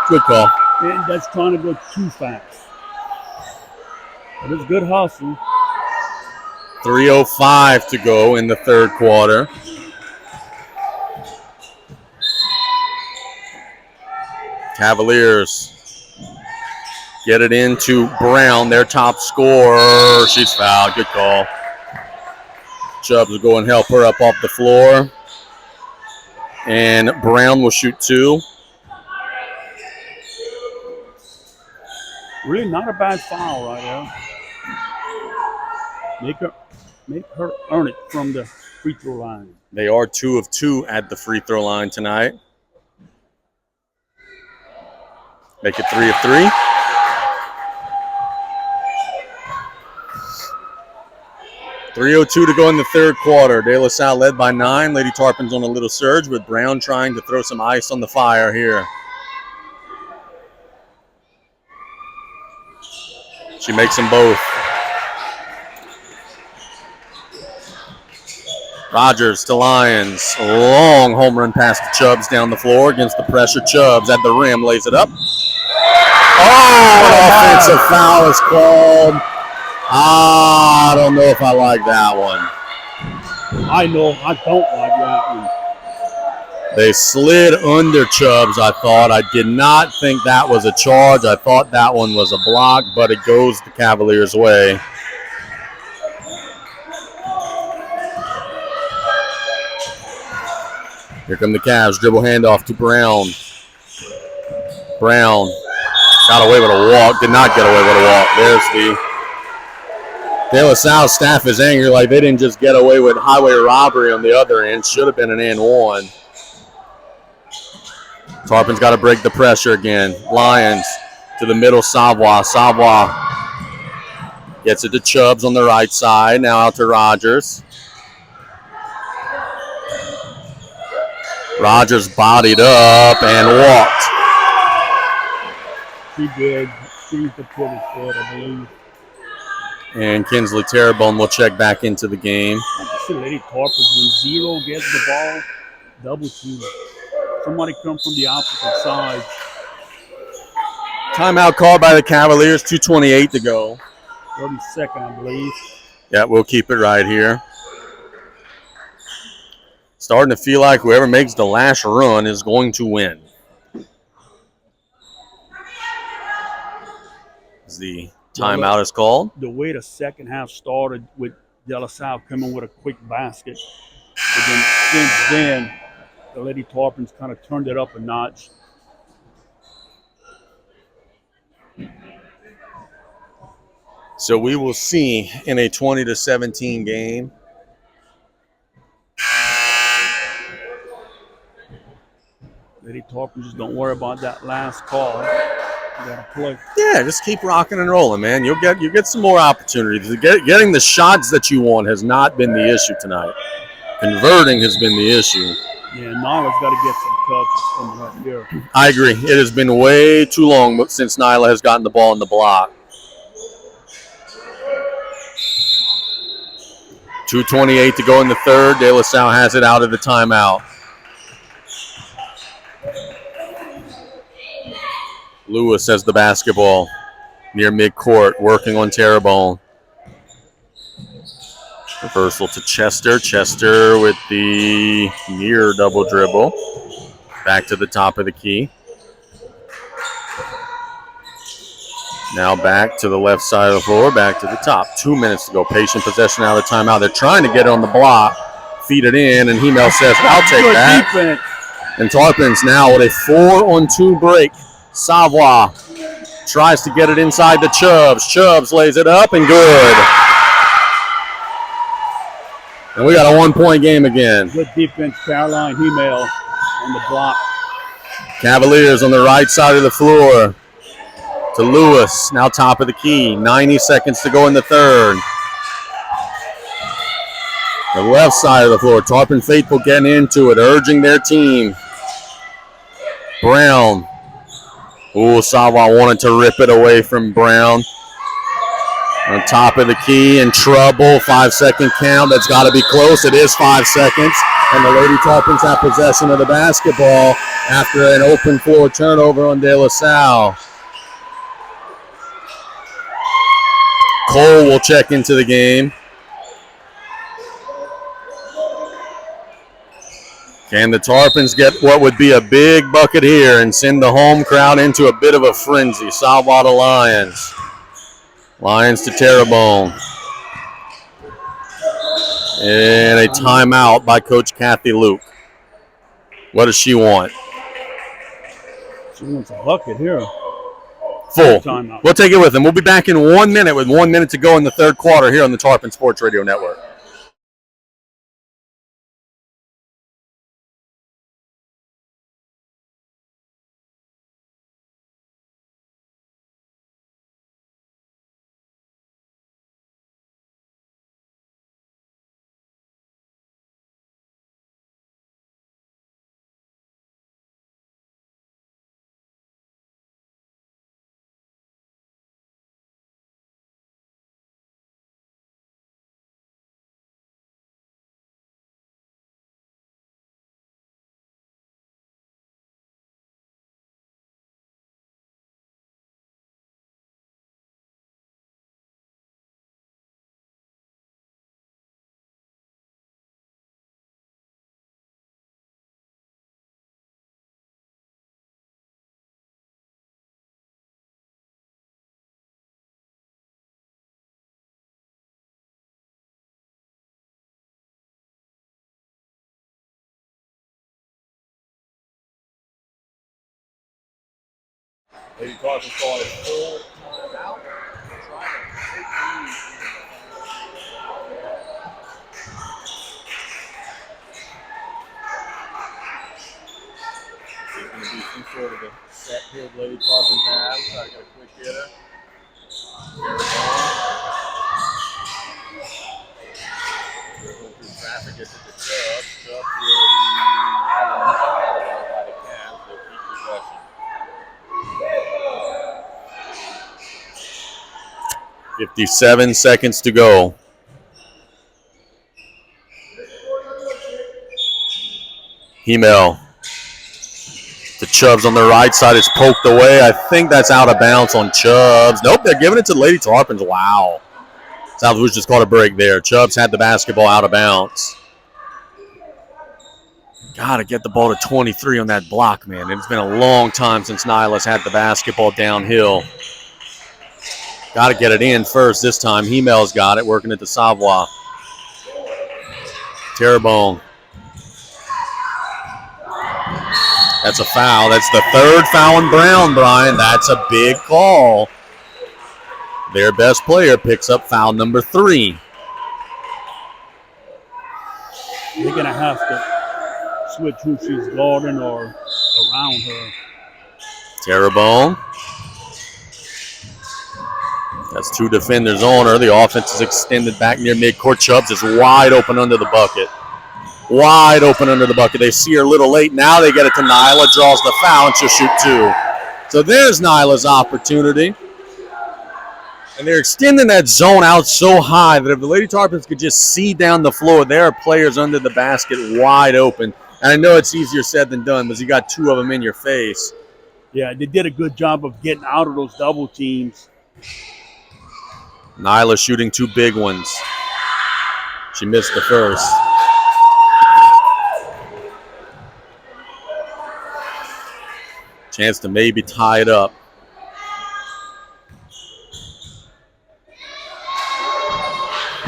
Good call. And that's trying to go too fast. But it's good hustle. 3:05 to go in the third quarter. Cavaliers get it into Brown, their top scorer. She's fouled. Good call. Chubbs will go and help her up off the floor. And Brown will shoot 2. Really not a bad foul right there. Make her earn it from the free throw line. They are 2 of 2 at the free throw line tonight. Make it 3 of 3. .302 to go in the third quarter. De La Salle led by 9. Lady Tarpons on a little surge with Brown trying to throw some ice on the fire here. She makes them both. Rogers to Lyons. A long home run pass to Chubbs down the floor against the pressure. Chubbs at the rim, lays it up. Oh, an offensive foul is called. I don't know if I like that one. I know. I don't like that one. They slid under Chubbs, I thought. I did not think that was a charge. I thought that one was a block, but it goes the Cavaliers' way. Here come the Cavs. Dribble handoff to Brown. Brown got away with a walk. Did not get away with a walk. There's the De La Salle staff is angry like they didn't just get away with highway robbery on the other end. Should have been an and one. Tarpon's got to break the pressure again. Lions to the middle. Savoie. Savoie gets it to Chubbs on the right side. Now out to Rogers. Rogers bodied up and walked. She did. She's the pivot foot, I believe. And Kinsley Terrebonne will check back into the game. I see Lady Tarpon when zero gets the ball, double team. Somebody come from the opposite side. Timeout called by the Cavaliers. 2:28 to go. 32nd, I believe. Yeah, we'll keep it right here. Starting to feel like whoever makes the last run is going to win. As the timeout is called. The way the second half started with De La Salle coming with a quick basket. But then since then, the Lady Tarpons kind of turned it up a notch. So we will see in a 20-17 game. Lady Tarpons, just don't worry about that last call. You gotta play. Yeah, just keep rocking and rolling, man. You'll get some more opportunities. Getting the shots that you want has not been the issue tonight. Converting has been the issue. Yeah, Nyla's got to get some touches coming up here. I agree. It has been way too long since Nyla has gotten the ball in the block. 2:28 to go in the third. De La Salle has it out of the timeout. Lewis has the basketball near midcourt, working on Terrebonne. Reversal to Chester. Chester with the near double dribble. Back to the top of the key. Now back to the left side of the floor, back to the top. 2 minutes to go. Patient possession out of the timeout. They're trying to get it on the block, feed it in, and Hemel says, I'll take Good that. defense. And Tarpons now with a 4-on-2 break. Savoie tries to get it inside to Chubbs. Chubbs lays it up and good. And we got a 1-point game again. Good defense, Caroline Hemel on the block. Cavaliers on the right side of the floor. To Lewis, now top of the key. 90 seconds to go in the third. The left side of the floor. Tarpon faithful getting into it, urging their team. Brown. Ooh, Savoie wanted to rip it away from Brown. On top of the key, in trouble. 5-second count. That's got to be close. It is 5 seconds. And the Lady Tarpons have possession of the basketball after an open floor turnover on De La Salle. Cole will check into the game. Can the Tarpons get what would be a big bucket here and send the home crowd into a bit of a frenzy? Savoie to Lions. Lions to Terrebonne. And a timeout by Coach Kathy Luke. What does she want? She wants a bucket here. Full. Timeout. We'll take it with them. We'll be back in 1 minute with 1 minute to go in the third quarter here on the Tarpon Sports Radio Network. Lady Tarpon called a full timeout. There's going to be some sort of a set here Lady Tarpon have. Try to get a quick hitter. Through traffic, gets it to Chubb. Chubb will have a knock by the Cavs. They'll keep possession. 57 seconds to go. Hemel. The Chubbs on the right side is poked away. I think that's out of bounds on Chubbs. Nope, they're giving it to Lady Tarpons. Wow. Lafourche just caught a break there. Chubbs had the basketball out of bounds. Got to get the ball to 23 on that block, man. It's been a long time since Nyla's had the basketball downhill. Got to get it in first this time. Hemel's got it, working it to Savoie. Terrebonne. That's a foul. That's the third foul on Brown, Brian. That's a big call. Their best player picks up foul number 3. They're going to have to switch who she's guarding or around her. Terrebonne. That's 2 defenders on her. The offense is extended back near midcourt. Chubbs is wide open under the bucket. Wide open under the bucket. They see her a little late. Now they get it to Nyla. Draws the foul, and she'll shoot 2. So there's Nyla's opportunity. And they're extending that zone out so high that if the Lady Tarpons could just see down the floor, there are players under the basket wide open. And I know it's easier said than done because you got 2 of them in your face. Yeah, they did a good job of getting out of those double teams. Nyla shooting 2 big ones. She missed the first. Chance to maybe tie it up.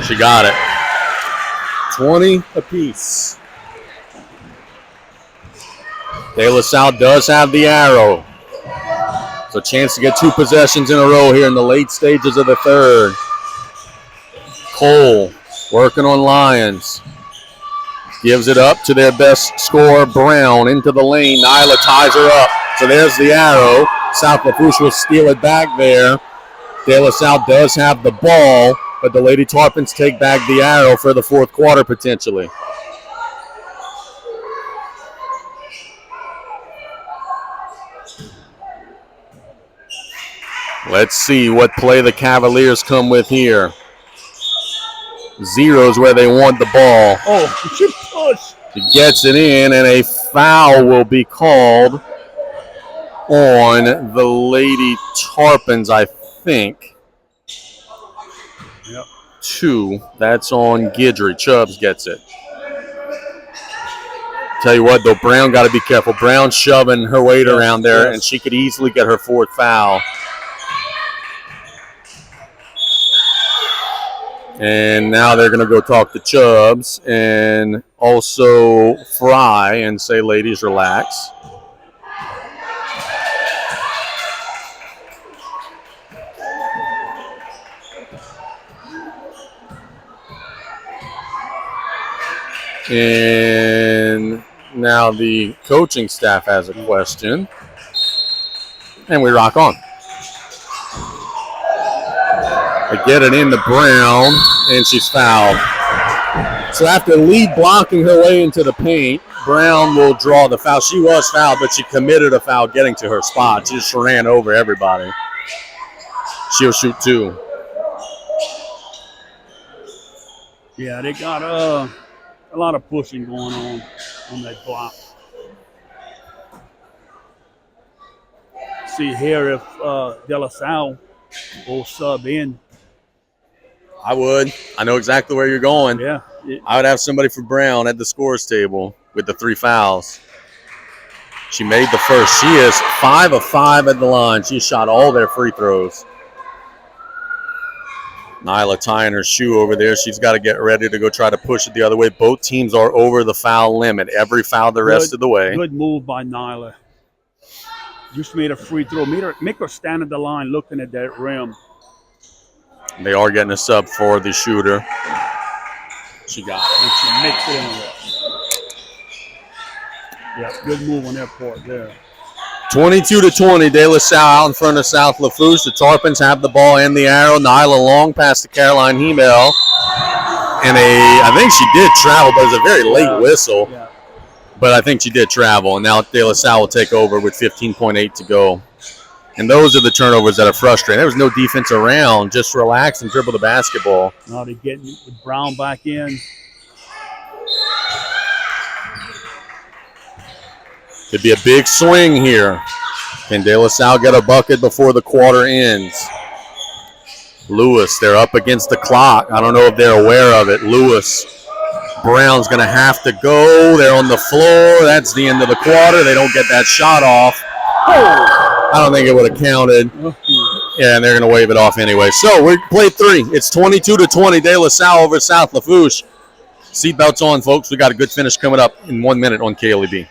She got it. 20 apiece. De La Salle does have the arrow. So a chance to get 2 possessions in a row here in the late stages of the third. Cole working on Lions. Gives it up to their best scorer, Brown, into the lane. Nyla ties her up. So there's the arrow. South Lafourche will steal it back there. De La Salle does have the ball, but the Lady Tarpons take back the arrow for the 4th quarter potentially. Let's see what play the Cavaliers come with here. 0's where they want the ball. Oh, she pushed. She gets it in, and a foul will be called on the Lady Tarpons, I think. Yep. 2. That's on Guidry. Chubbs gets it. Tell you what, though, Brown got to be careful. Brown shoving her weight around there, and she could easily get her 4th foul. And now they're going to go talk to Chubbs and also Fry and say, ladies, relax. And now the coaching staff has a question. And we rock on. They get it into Brown, and she's fouled. So after lead blocking her way into the paint, Brown will draw the foul. She was fouled, but she committed a foul getting to her spot. She just ran over everybody. She'll shoot 2. Yeah, they got a lot of pushing going on that block. See here if De La Salle will sub in. I would. I know exactly where you're going. Yeah. I would have somebody for Brown at the scores table with the 3 fouls. She made the first. She is 5 of 5 at the line. She shot all their free throws. Nyla tying her shoe over there. She's got to get ready to go try to push it the other way. Both teams are over the foul limit. Every foul the rest of the way. Good move by Nyla. just made a free throw. Make her stand at the line looking at that rim. They are getting a sub for the shooter. She got it. And she makes it in there. Yeah, good move on their part there. 22-20, De La Salle out in front of South Lafourche. The Tarpons have the ball and the arrow. Nyla long pass to Caroline Hemel. And I think she did travel, but it was a very late whistle. Yeah. But I think she did travel. And now De La Salle will take over with 15.8 to go. And those are the turnovers that are frustrating. There was no defense around. Just relax and dribble the basketball. Now they're getting Brown back in. Could be a big swing here. Can De La Salle get a bucket before the quarter ends? Lewis, they're up against the clock. I don't know if they're aware of it. Lewis, Brown's going to have to go. They're on the floor. That's the end of the quarter. They don't get that shot off. I don't think it would have counted. Yeah, and they're going to wave it off anyway. So we played 3. It's 22-20. De La Salle over South Lafourche. Seatbelts on, folks. We got a good finish coming up in 1 minute on KLEB.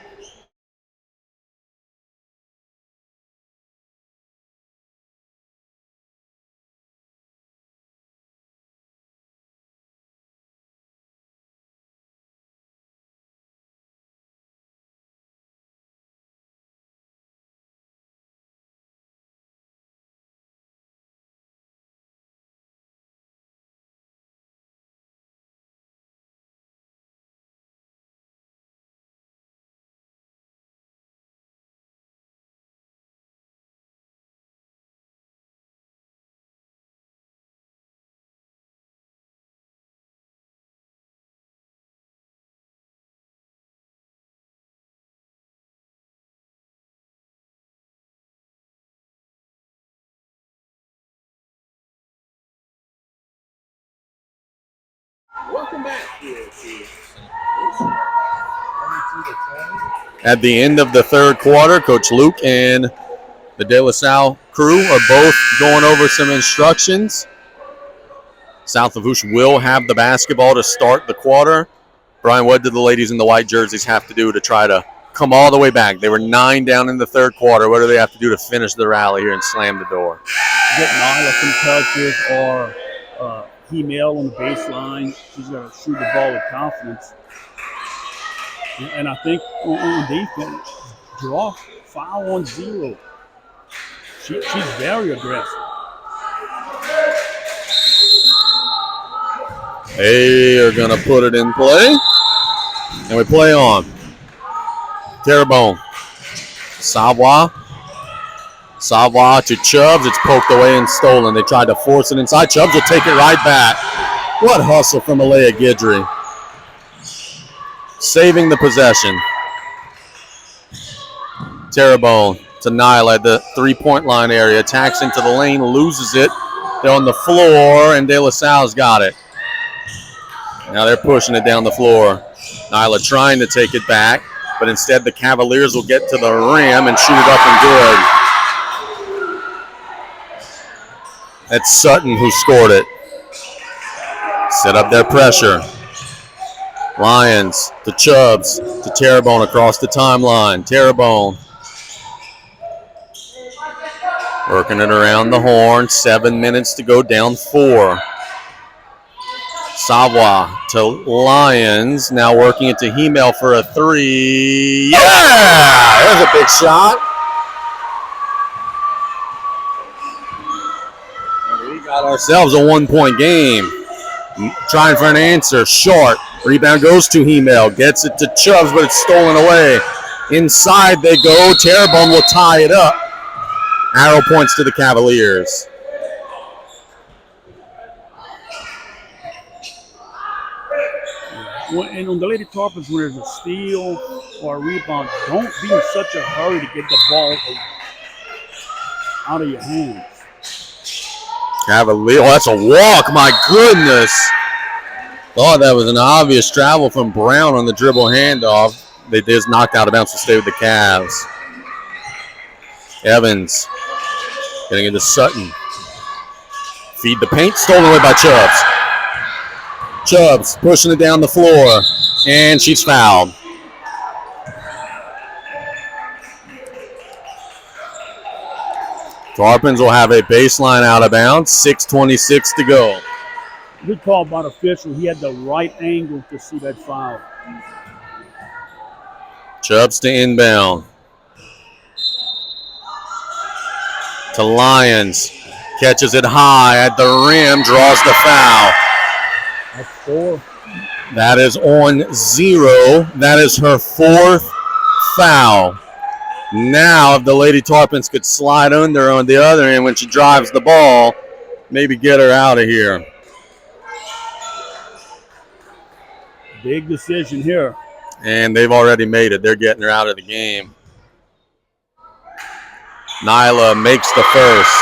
Welcome back here to at the end of the third quarter. Coach Luke and the De La Salle crew are both going over some instructions. South Lafourche will have the basketball to start the quarter. Brian, what did the ladies in the white jerseys have to do to try to come all the way back? They were 9 down in the third quarter. What do they have to do to finish the rally here and slam the door? Get Nyla some touches or Hemel on the baseline. She's going to shoot the ball with confidence. And I think on defense, draw foul on 0. She's very aggressive. They are going to put it in play. And we play on. Terrebonne. Savoie to Chubbs. It's poked away and stolen. They tried to force it inside. Chubbs will take it right back. What hustle from Alea Guidry. Saving the possession. Terrebonne to Nyla at the three-point line area. Attacks into the lane, loses it. They're on the floor, and De La Salle's got it. Now they're pushing it down the floor. Nyla trying to take it back, but instead the Cavaliers will get to the rim and shoot it up and good. That's Sutton who scored it. Set up their pressure. Lions to Chubbs to Terrebonne across the timeline. Terrebonne working it around the horn. 7 minutes to go, down 4. Savoie to Lions. Now working it to Hemel for a 3. Yeah! There's a big shot. And we got ourselves a 1-point game. Trying for an answer. Short. Rebound goes to Hemel. Gets it to Chubbs, but it's stolen away. Inside they go. Terrebonne will tie it up. Arrow points to the Cavaliers. And on the Lady Tarpons, when there's a steal or a rebound, don't be in such a hurry to get the ball out of your hands. Cavalier, oh, that's a walk, my goodness. Thought that was an obvious travel from Brown on the dribble handoff. They just knocked out of bounds to stay with the Cavs. Evans getting into Sutton. Feed the paint, stolen away by Chubbs. Chubbs pushing it down the floor, and she's fouled. Tarpons will have a baseline out of bounds. 6:26 to go. Good call by the official. He had the right angle to see that foul. Chubbs to inbound. To Lyons. Catches it high at the rim. Draws the foul. That's 4. That is on 0. That is her 4th foul. Now, if the Lady Tarpons could slide under on the other end when she drives the ball, maybe get her out of here. Big decision here. And they've already made it. They're getting her out of the game. Nyla makes the first.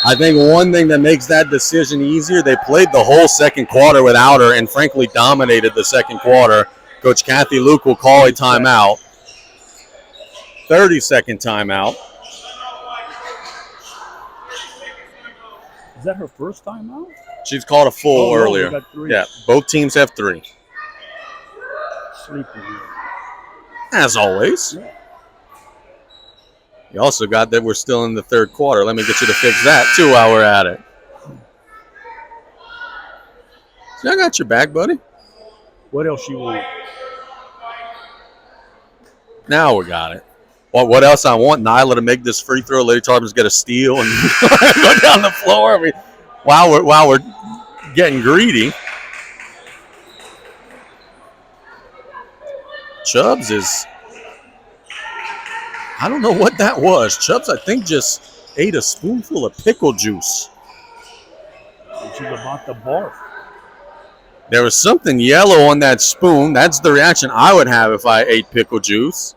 I think one thing that makes that decision easier, they played the whole second quarter without her and frankly dominated the second quarter. Coach Kathy Luke will call a timeout. 30-second timeout. Is that her first timeout? She's called a full earlier. Got 3. Yeah, both teams have 3. Sleeping here. As always. Yeah. You also got that we're still in the third quarter. Let me get you to fix that, too, while we're at it. See, I got your back, buddy. What else you want? Now we got it. Well, what else I want? Nyla to make this free throw. Lady Tarpons get a steal and go down the floor. I mean, while we're getting greedy. Chubbs is, I don't know what that was. Chubbs, I think, just ate a spoonful of pickle juice. She's about to barf. There was something yellow on that spoon. That's the reaction I would have if I ate pickle juice.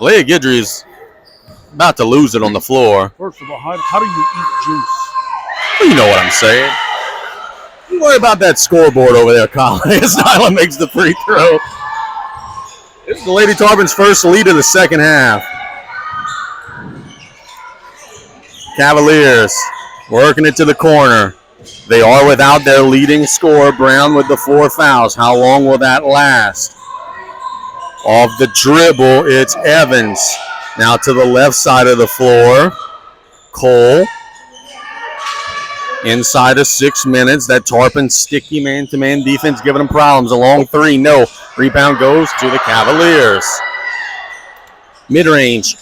Leah Guidry is about to lose it on the floor. First of all, how do you eat juice? Well, you know what I'm saying. Don't worry about that scoreboard over there, Colin. Nyla makes the free throw. This is the Lady Tarpons' first lead of the second half. Cavaliers working it to the corner. They are without their leading scorer, Brown, with the 4 fouls. How long will that last? Off the dribble, it's Evans. Now to the left side of the floor. Cole. Inside of 6 minutes. That Tarpon sticky man-to-man defense giving them problems. A long 3, no. Rebound goes to the Cavaliers. Mid-range,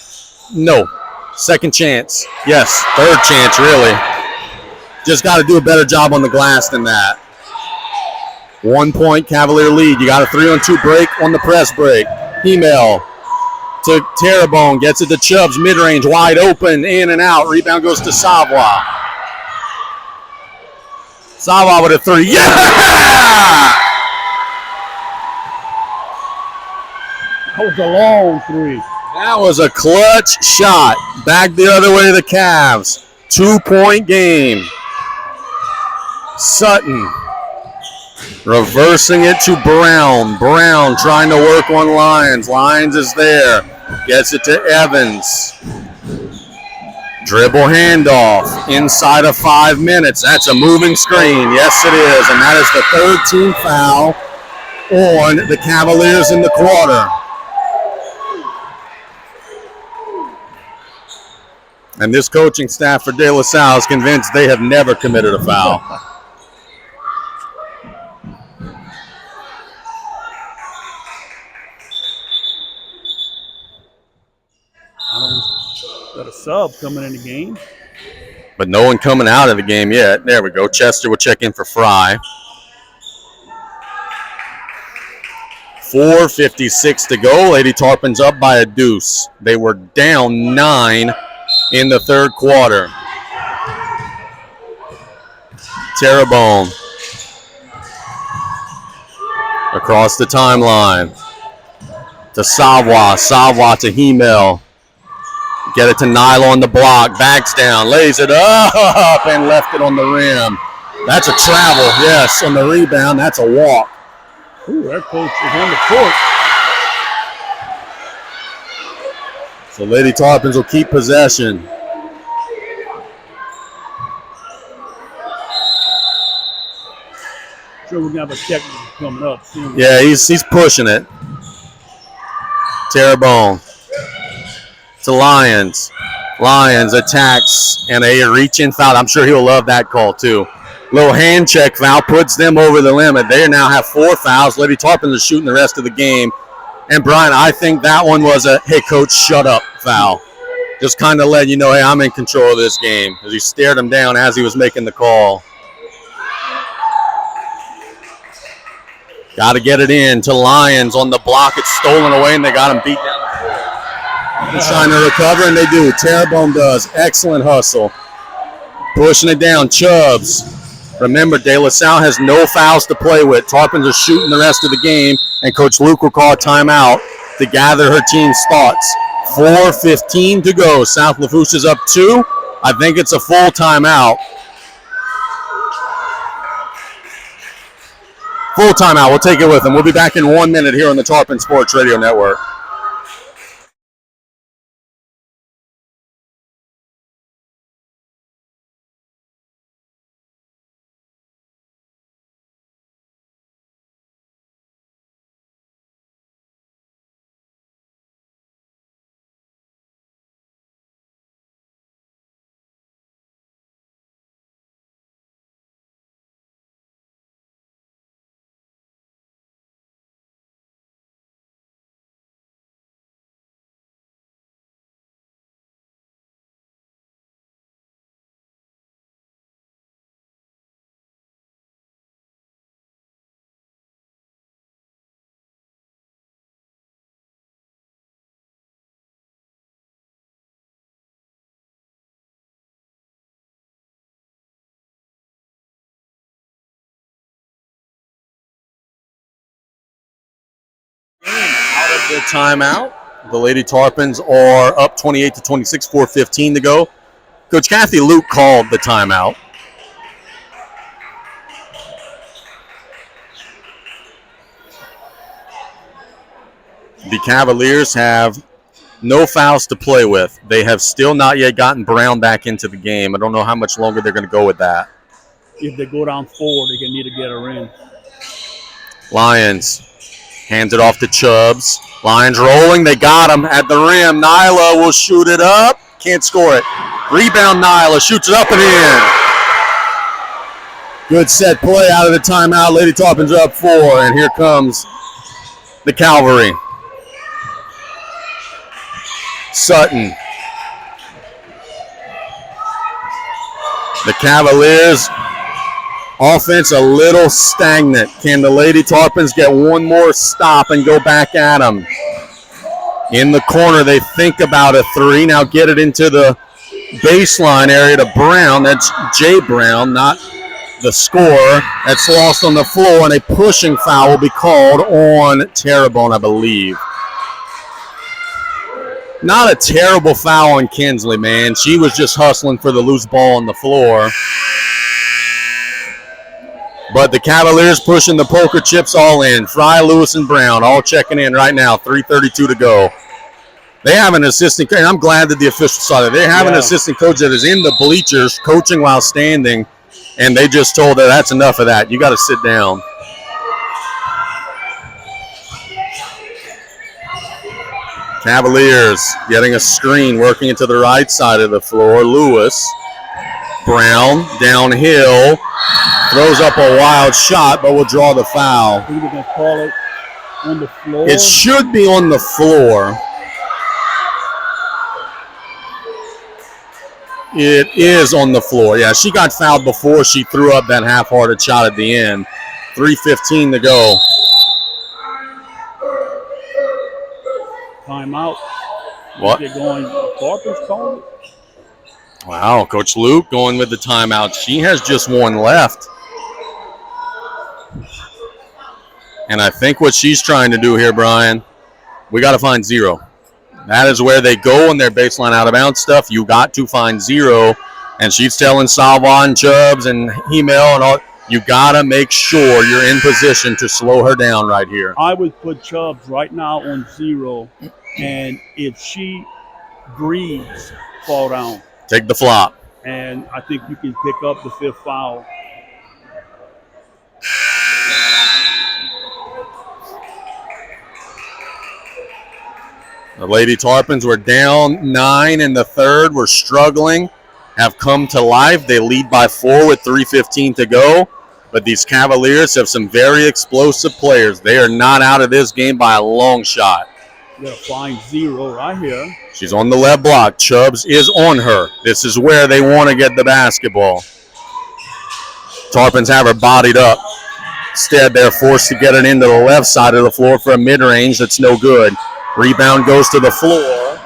no. Second chance, yes. Third chance, really. Just got to do a better job on the glass than that. 1 point Cavalier lead. You got a 3-on-2 break on the press break. Email to Terrebonne. Gets it to Chubbs. Mid-range, wide open, in and out. Rebound goes to Savoie. Savoie with a 3. Yeah! That was a long 3. That was a clutch shot. Back the other way to the Cavs. 2-point game. Sutton reversing it to Brown. Brown trying to work on Lyons. Lyons is there. Gets it to Evans. Dribble handoff inside of 5 minutes. That's a moving screen. Yes, it is. And that is the third team foul on the Cavaliers in the quarter. And this coaching staff for De La Salle is convinced they have never committed a foul. Got a sub coming in the game. But no one coming out of the game yet. There we go. Chester will check in for Fry. 4:56 to go. Lady Tarpons up by a deuce. They were down 9 in the third quarter. Terrebonne across the timeline to Savoie. Savoie to Hemel. Get it to Nyla on the block. Backs down. Lays it up and left it on the rim. That's a travel. Yes, on the rebound. That's a walk. Ooh, that coach is on the court. So Lady Tarpons will keep possession. Sure, we're gonna have a technical coming up soon. Yeah, he's pushing it. Terrebonne to Lyons. Lyons attacks and a reach-in foul. I'm sure he'll love that call too. Little hand check foul puts them over the limit. They now have 4 fouls. Lady Tarpon is shooting the rest of the game. And Brian, I think that one was a "hey coach, shut up" foul. Just kind of letting you know, hey, I'm in control of this game, as he stared him down as he was making the call. Got to get it in to Lyons on the block. It's stolen away, and they got him beat down. They're trying to recover, and they do. Terrebonne does. Excellent hustle. Pushing it down. Chubbs. Remember, De La Salle has no fouls to play with. Tarpons are shooting the rest of the game, and Coach Luke will call a timeout to gather her team's thoughts. 4:15 to go. South Lafourche is up 2. I think it's a full timeout. Full timeout. We'll take it with them. We'll be back in 1 minute here on the Tarpon Sports Radio Network. Out of the timeout, the Lady Tarpons are up 28 to 26, 4:15 to go. Coach Kathy Luke called the timeout. The Cavaliers have no fouls to play with. They have still not yet gotten Brown back into the game. I don't know how much longer they're going to go with that. If they go down 4, they're going to need to get her in. Lyons hands it off to Chubbs. Lyons rolling. They got him at the rim. Nyla will shoot it up. Can't score it. Rebound Nyla. Shoots it up and in. Good set play out of the timeout. Lady Tarpons are up 4. And here comes the Cavalry. Sutton. The Cavaliers offense a little stagnant. Can the Lady Tarpons get one more stop and go back at them? In the corner, they think about a 3. Now get it into the baseline area to Brown. That's Jay Brown, not the scorer. That's lost on the floor, and a pushing foul will be called on Terrebonne, I believe. Not a terrible foul on Kinsley, man. She was just hustling for the loose ball on the floor. But the Cavaliers pushing the poker chips all in. Fry, Lewis, and Brown all checking in right now. 3:32 to go. They have an assistant, and I'm glad that the officials saw that. They have an assistant coach that is in the bleachers coaching while standing, and they just told her that's enough of that. You got to sit down. Cavaliers getting a screen, working into the right side of the floor. Lewis. Brown downhill. Throws up a wild shot, but will draw the foul. Are you going to call it on the floor? It should be on the floor. It is on the floor. Yeah, she got fouled before she threw up that half-hearted shot at the end. 3:15 to go. Timeout. What? They're going, Tarpons calling it? Wow, Coach Luke going with the timeout. She has just one left. And I think what she's trying to do here, Brian, we got to find 0. That is where they go in their baseline out-of-bounds stuff. You got to find 0. And she's telling Salvan, Chubbs, and Hemel and all, you got to make sure you're in position to slow her down right here. I would put Chubbs right now on 0. And if she breathes, fall down. Take the flop. And I think you can pick up the 5th foul. The Lady Tarpons were down 9 in the third. We're struggling. Have come to life. They lead by 4 with 3:15 to go. But these Cavaliers have some very explosive players. They are not out of this game by a long shot. Got a flying 0 right here. She's on the left block. Chubbs is on her. This is where they want to get the basketball. Tarpons have her bodied up. Instead, they're forced to get it into the left side of the floor for a mid-range that's no good. Rebound goes to the floor,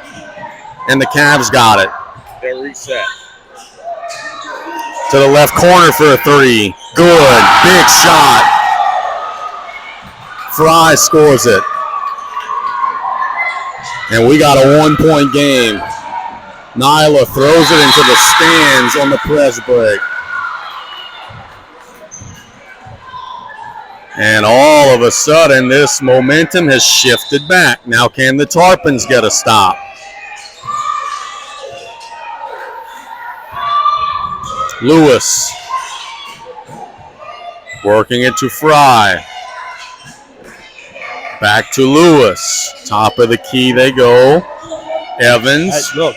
and the Cavs got it. They're reset. To the left corner for a 3. Good. Big shot. Fry scores it. And we got a 1-point game. Nyla throws it into the stands on the press break. And all of a sudden, this momentum has shifted back. Now can the Tarpons get a stop? Lewis working it to Fry. Back to Lewis. Top of the key they go. Evans. Hey, look.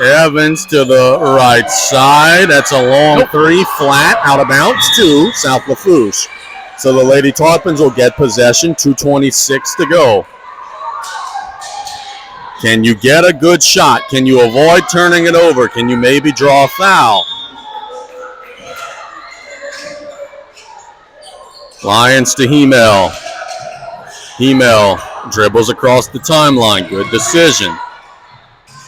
Evans to the right side. That's a long 3, flat, out of bounds to South Lafourche. So the Lady Tarpons will get possession, 2:26 to go. Can you get a good shot? Can you avoid turning it over? Can you maybe draw a foul? Lions to Hemel. Hemel dribbles across the timeline. Good decision.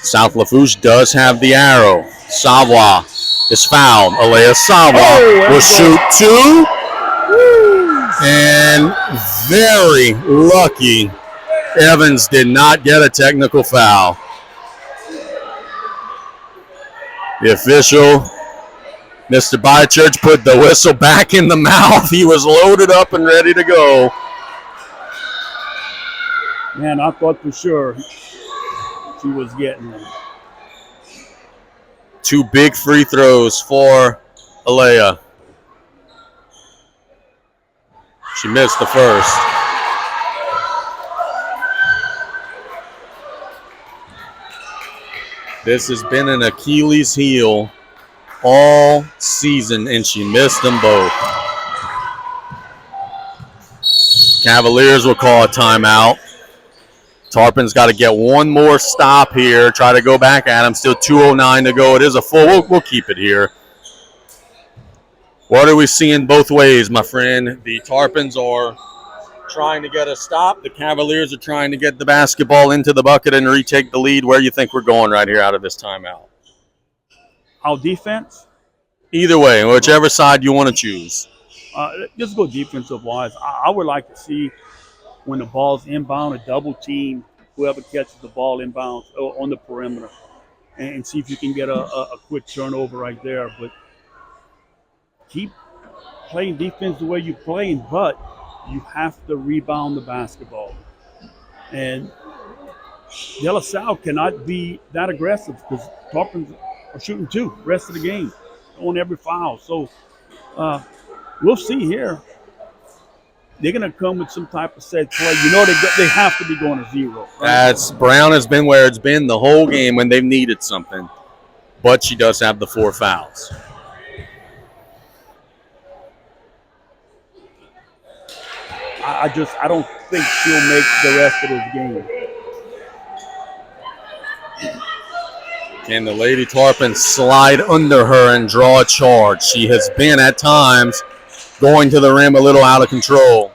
South Lafourche does have the arrow. Savoie is fouled. Alea Savoie will shoot 2. And very lucky, Evans did not get a technical foul. The official, Mr. Bychurch, put the whistle back in the mouth. He was loaded up and ready to go. Man, I thought for sure she was getting them. 2 big free throws for Alea. She missed the first. This has been an Achilles heel all season, and she missed them both. Cavaliers will call a timeout. Tarpons got to get one more stop here. Try to go back at him. Still 2:09 to go. It is a full. We'll keep it here. What are we seeing both ways, my friend? The Tarpons are trying to get a stop. The Cavaliers are trying to get the basketball into the bucket and retake the lead. Where do you think we're going right here out of this timeout? Our defense? Either way, whichever side you want to choose. Just go defensive-wise. I would like to see when the ball's inbound, a double team, whoever catches the ball inbound on the perimeter, and see if you can get a quick turnover right there. But keep playing defense the way you're playing, but you have to rebound the basketball. And De La Salle cannot be that aggressive because Tarpons are shooting 2 rest of the game on every foul. So we'll see here. They're going to come with some type of set play. You know they have to be going to 0. Right? Brown has been where it's been the whole game when they've needed something. But she does have the 4 fouls. I don't think she'll make the rest of this game. Can the Lady Tarpons slide under her and draw a charge? She has been at times going to the rim a little out of control.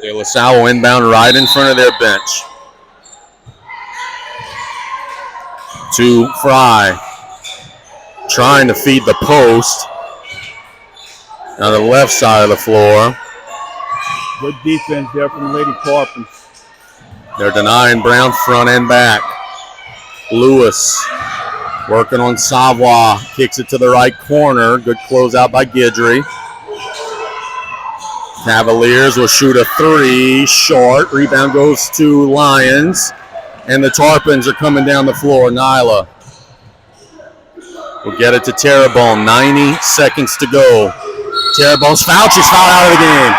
De La Salle will inbound right in front of their bench. To Fry. Trying to feed the post. On the left side of the floor. Good defense there from the Lady Tarpons. They're denying Brown front and back. Lewis working on Savoie. Kicks it to the right corner. Good closeout by Guidry. Cavaliers will shoot a 3. Short. Rebound goes to Lions. And the Tarpons are coming down the floor. Nyla will get it to Terrebonne. 90 seconds to go. Terrebonne's fouled. She's fouled out of the game.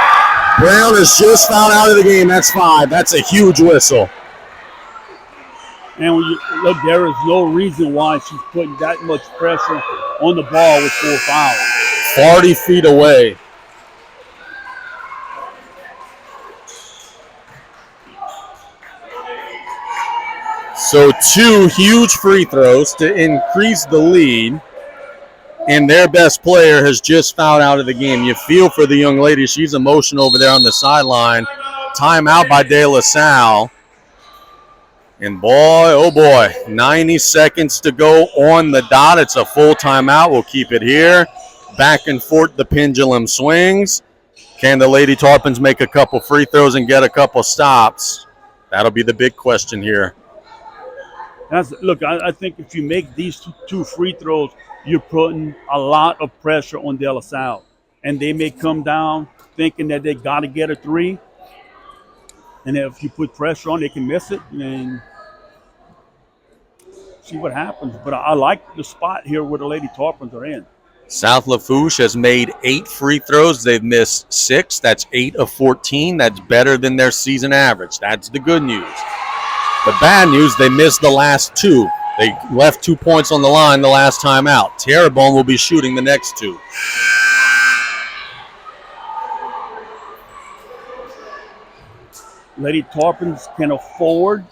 Brown is just fouled out of the game. That's 5. That's a huge whistle. And when you look, there is no reason why she's putting that much pressure on the ball with 4 fouls. 40 feet away. So 2 huge free throws to increase the lead. And their best player has just fouled out of the game. You feel for the young lady. She's emotional over there on the sideline. Timeout by De La Salle. And boy, oh boy, 90 seconds to go on the dot. It's a full timeout. We'll keep it here. Back and forth, the pendulum swings. Can the Lady Tarpons make a couple free throws and get a couple stops? That'll be the big question here. Look, I think if you make these 2 free throws, you're putting a lot of pressure on De La Salle. And they may come down thinking that they got to get a 3. And if you put pressure on, they can miss it and see what happens. But I like the spot here where the Lady Tarpons are in. South Lafourche has made 8 free throws. They've missed 6. That's 8 of 14. That's better than their season average. That's the good news. The bad news, they missed the last 2. They left 2 points on the line the last time out. Terrebonne will be shooting the next 2. Lady Tarpons can afford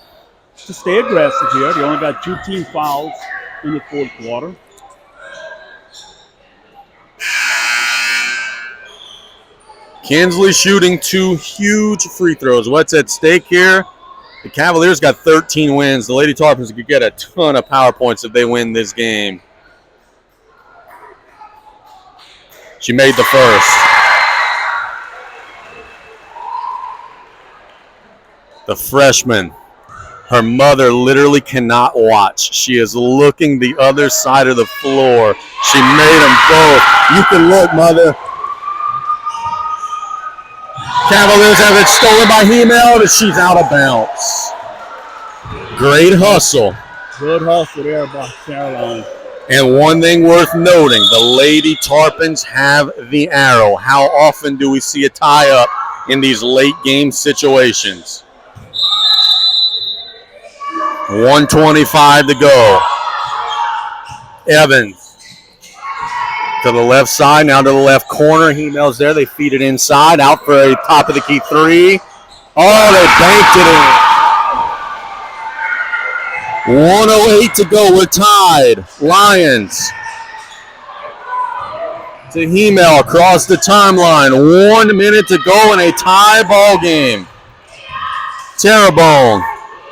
to stay aggressive here. They only got 2 team fouls in the 4th quarter. Kinsley shooting 2 huge free throws. What's at stake here? The Cavaliers got 13 wins. The Lady Tarpons could get a ton of power points if they win this game. She made the first. The freshman, her mother literally cannot watch. She is looking the other side of the floor. She made them both. You can look, mother. Cavaliers have it stolen by Hemel, but she's out of bounds. Great hustle. Good hustle there by Caroline. And one thing worth noting, the Lady Tarpons have the arrow. How often do we see a tie-up in these late game situations? 1:25 to go. Evans to the left side, now to the left corner. Hemel's there. They feed it inside, out for a top of the key 3. Oh, they banked it in. 1:08 to go. We're tied. Lions to Hemel across the timeline. 1 minute to go in a tie ball game. Terrebonne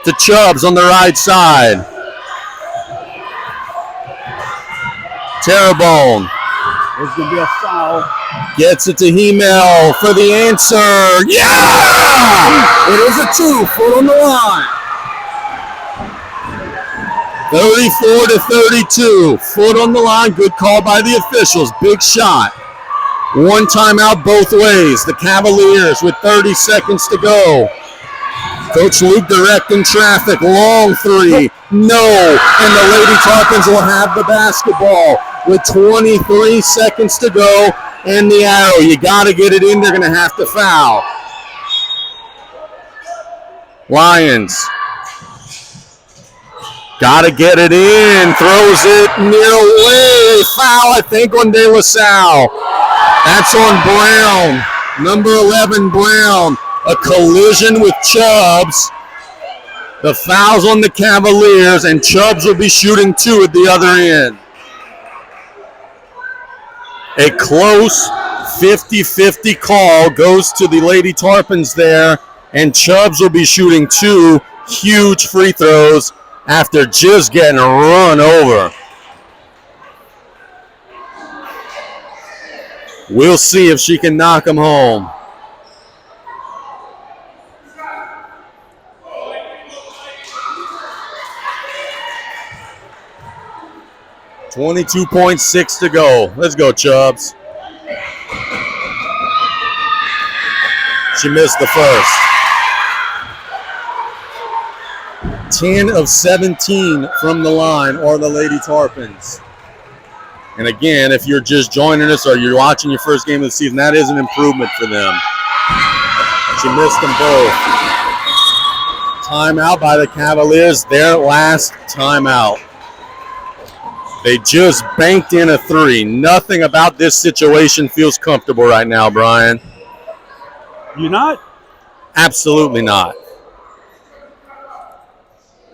to Chubbs on the right side. Terrebonne. There's going to be a foul. Gets it to Hemel for the answer. Yeah! It is a 2. Foot on the line. 34-32. Foot on the line. Good call by the officials. Big shot. 1 timeout both ways. The Cavaliers with 30 seconds to go. Coach Luke directing traffic. Long 3. No. And the Lady Tarpons will have the basketball with 23 seconds to go. And the arrow. You got to get it in. They're going to have to foul. Lions. Got to get it in. Throws it near away. Foul, I think, on De La Salle. That's on Brown. Number 11, Brown. A collision with Chubbs. The foul's on the Cavaliers, and Chubbs will be shooting 2 at the other end. A close 50-50 call goes to the Lady Tarpons there, and Chubbs will be shooting 2 huge free throws after just getting run over. We'll see if she can knock them home. .6 to go. Let's go, Chubbs. She missed the first. 10 of 17 from the line are the Lady Tarpons. And again, if you're just joining us or you're watching your first game of the season, that is an improvement for them. She missed them both. Timeout by the Cavaliers, their last timeout. They just banked in a three. Nothing about this situation feels comfortable right now, Brian. You're not? Absolutely not.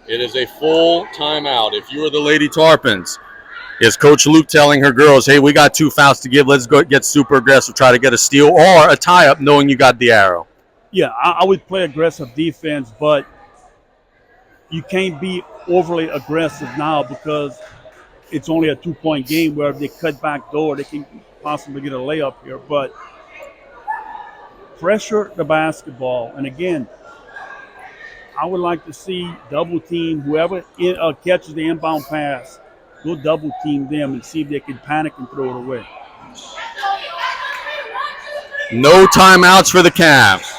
It is a full timeout. If you are the Lady Tarpons, is Coach Luke telling her girls, hey, we got 2 fouls to give. Let's go get super aggressive, try to get a steal or a tie-up knowing you got the arrow? Yeah, I would play aggressive defense, but you can't be overly aggressive now because it's only a 2-point game where if they cut back door, they can possibly get a layup here. But pressure the basketball. And again, I would like to see double team whoever catches the inbound pass. Go double team them and see if they can panic and throw it away. No timeouts for the Cavs.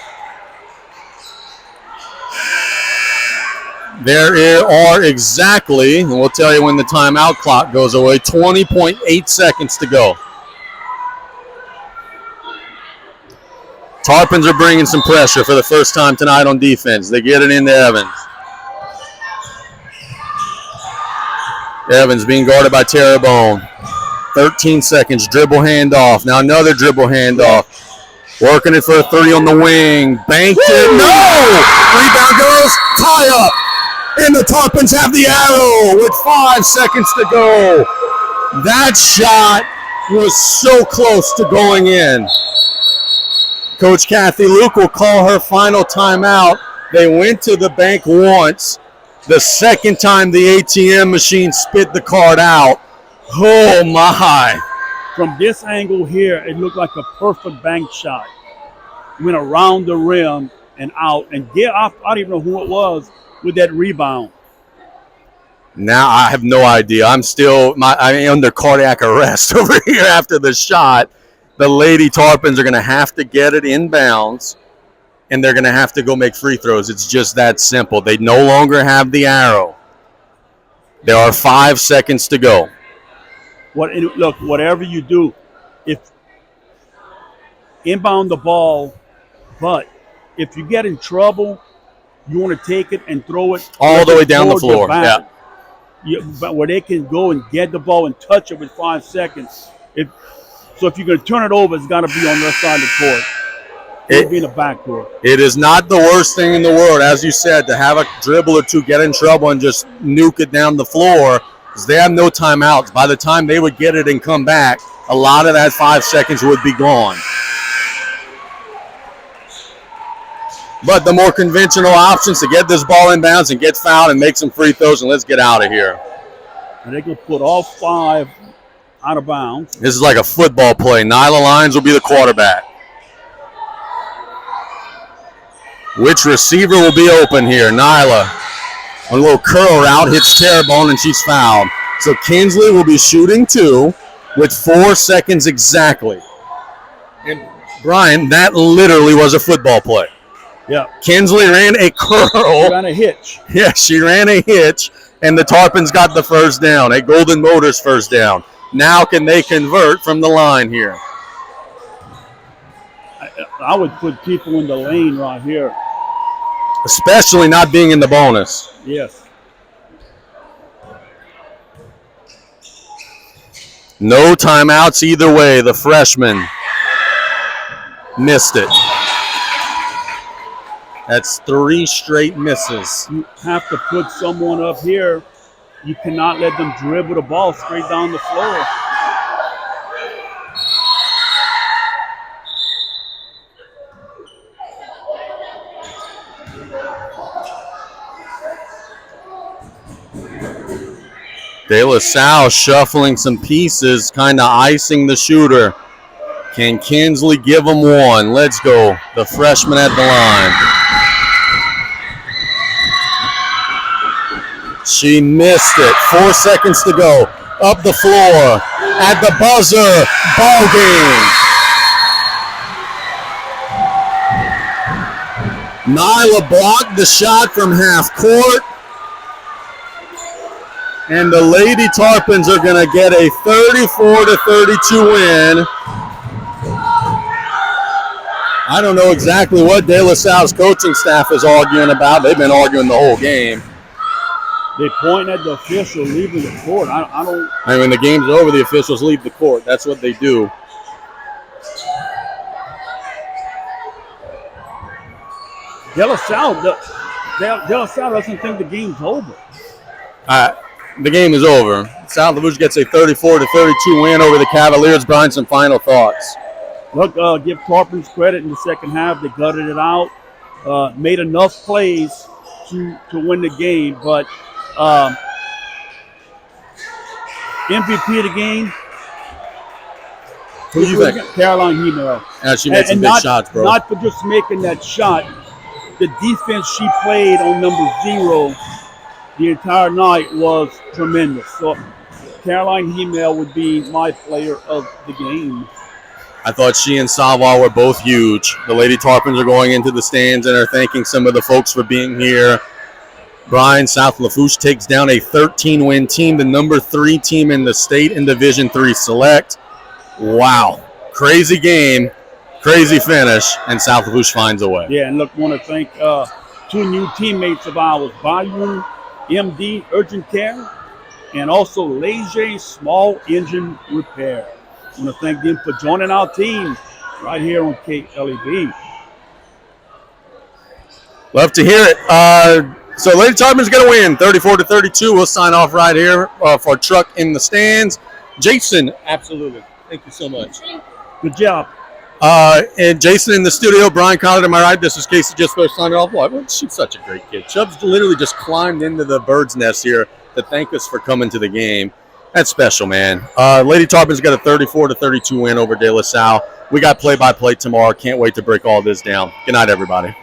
There are exactly, and we'll tell you when the timeout clock goes away, 20.8 seconds to go. Tarpons are bringing some pressure for the first time tonight on defense. They get it into Evans. Evans being guarded by Terrebonne. 13 seconds, dribble handoff. Now another dribble handoff. Working it for a 3 on the wing. Banked it. No! Rebound goes. Tie up. And the Tarpons have the arrow with 5 seconds to go. That shot was so close to going in. Coach Kathy Luke will call her final timeout. They went to the bank once. The second time the ATM machine spit the card out. Oh, my. From this angle here, it looked like a perfect bank shot. Went around the rim and out. And I don't even know who it was with that rebound. Now I have no idea. I'm under cardiac arrest over here after the shot. The Lady Tarpons are going to have to get it inbounds, and they're going to have to go make free throws. It's just that simple. They no longer have the arrow. There are 5 seconds to go. Look, whatever you do, if inbound the ball, but if you get in trouble, you want to take it and throw it all the way down the floor. But where they can go and get the ball and touch it with 5 seconds. So if you're going to turn it over, it's got to be on their side of the court. It be in the backcourt. It is not the worst thing in the world, as you said, to have a dribble or two, get in trouble, and just nuke it down the floor, because they have no timeouts. By the time they would get it and come back, a lot of that 5 seconds would be gone. But the more conventional options to get this ball in bounds and get fouled and make some free throws, and let's get out of here. And they can put all 5 out of bounds. This is like a football play. Nyla Lyons will be the quarterback. Which receiver will be open here? Nyla. A little curl route, hits Terrebonne, and she's fouled. So Kinsley will be shooting 2 with 4 seconds exactly. And Brian, that literally was a football play. Yeah. Kinsley ran a curl. She ran a hitch. Yeah, she ran a hitch, and the Tarpons got the first down, a Golden Motors first down. Now can they convert from the line here? I would put people in the lane right here. Especially not being in the bonus. Yes. No timeouts either way. The freshman missed it. That's 3 straight misses. You have to put someone up here. You cannot let them dribble the ball straight down the floor. De La Salle shuffling some pieces, kind of icing the shooter. Can Kinsley give them one? Let's go. The freshman at the line. She missed it. 4 seconds to go. Up the floor. At the buzzer. Ball game. Nyla blocked the shot from half court. And the Lady Tarpons are going to get a 34-32 win I don't know exactly what De La Salle's coaching staff is arguing about. They've been arguing the whole game. They point at the official leaving the court. I don't. I mean, when the game's over, the officials leave the court. That's what they do. De La Salle doesn't think the game's over. The game is over. South Lafourche gets a 34-32 win over the Cavaliers. Brian, some final thoughts. Look, give Tarpons credit in the second half. They gutted it out, made enough plays to win the game. But MVP of the game, who do you think? Caroline Hemel. Yeah, she made some big shots, bro. Not for just making that shot. The defense she played on number 0 the entire night was tremendous. So Caroline Hemel would be my player of the game. I thought she and Salle were both huge. The Lady Tarpons are going into the stands and are thanking some of the folks for being here. Brian, South Lafourche takes down a 13-win team, the number 3 team in the state in Division III Select. Wow. Crazy game, crazy finish, and South Lafourche finds a way. Yeah, and look, want to thank 2 new teammates of ours, Bayou MD Urgent Care, and also Leger Small Engine Repair. I want to thank them for joining our team right here on KLEB. Love to hear it. So Lady Tarpons going to win 34-32. We'll sign off right here for Truck in the Stands. Jason, absolutely. Thank you so much. Good job. And Jason in the studio, Brian Collard to my right. This is Casey just first signing off. Well, she's such a great kid. Chubb's literally just climbed into the bird's nest here to thank us for coming to the game. That's special, man. Lady Tarpons got a 34-32 win over De La Salle. We got play-by-play tomorrow. Can't wait to break all this down. Good night, everybody.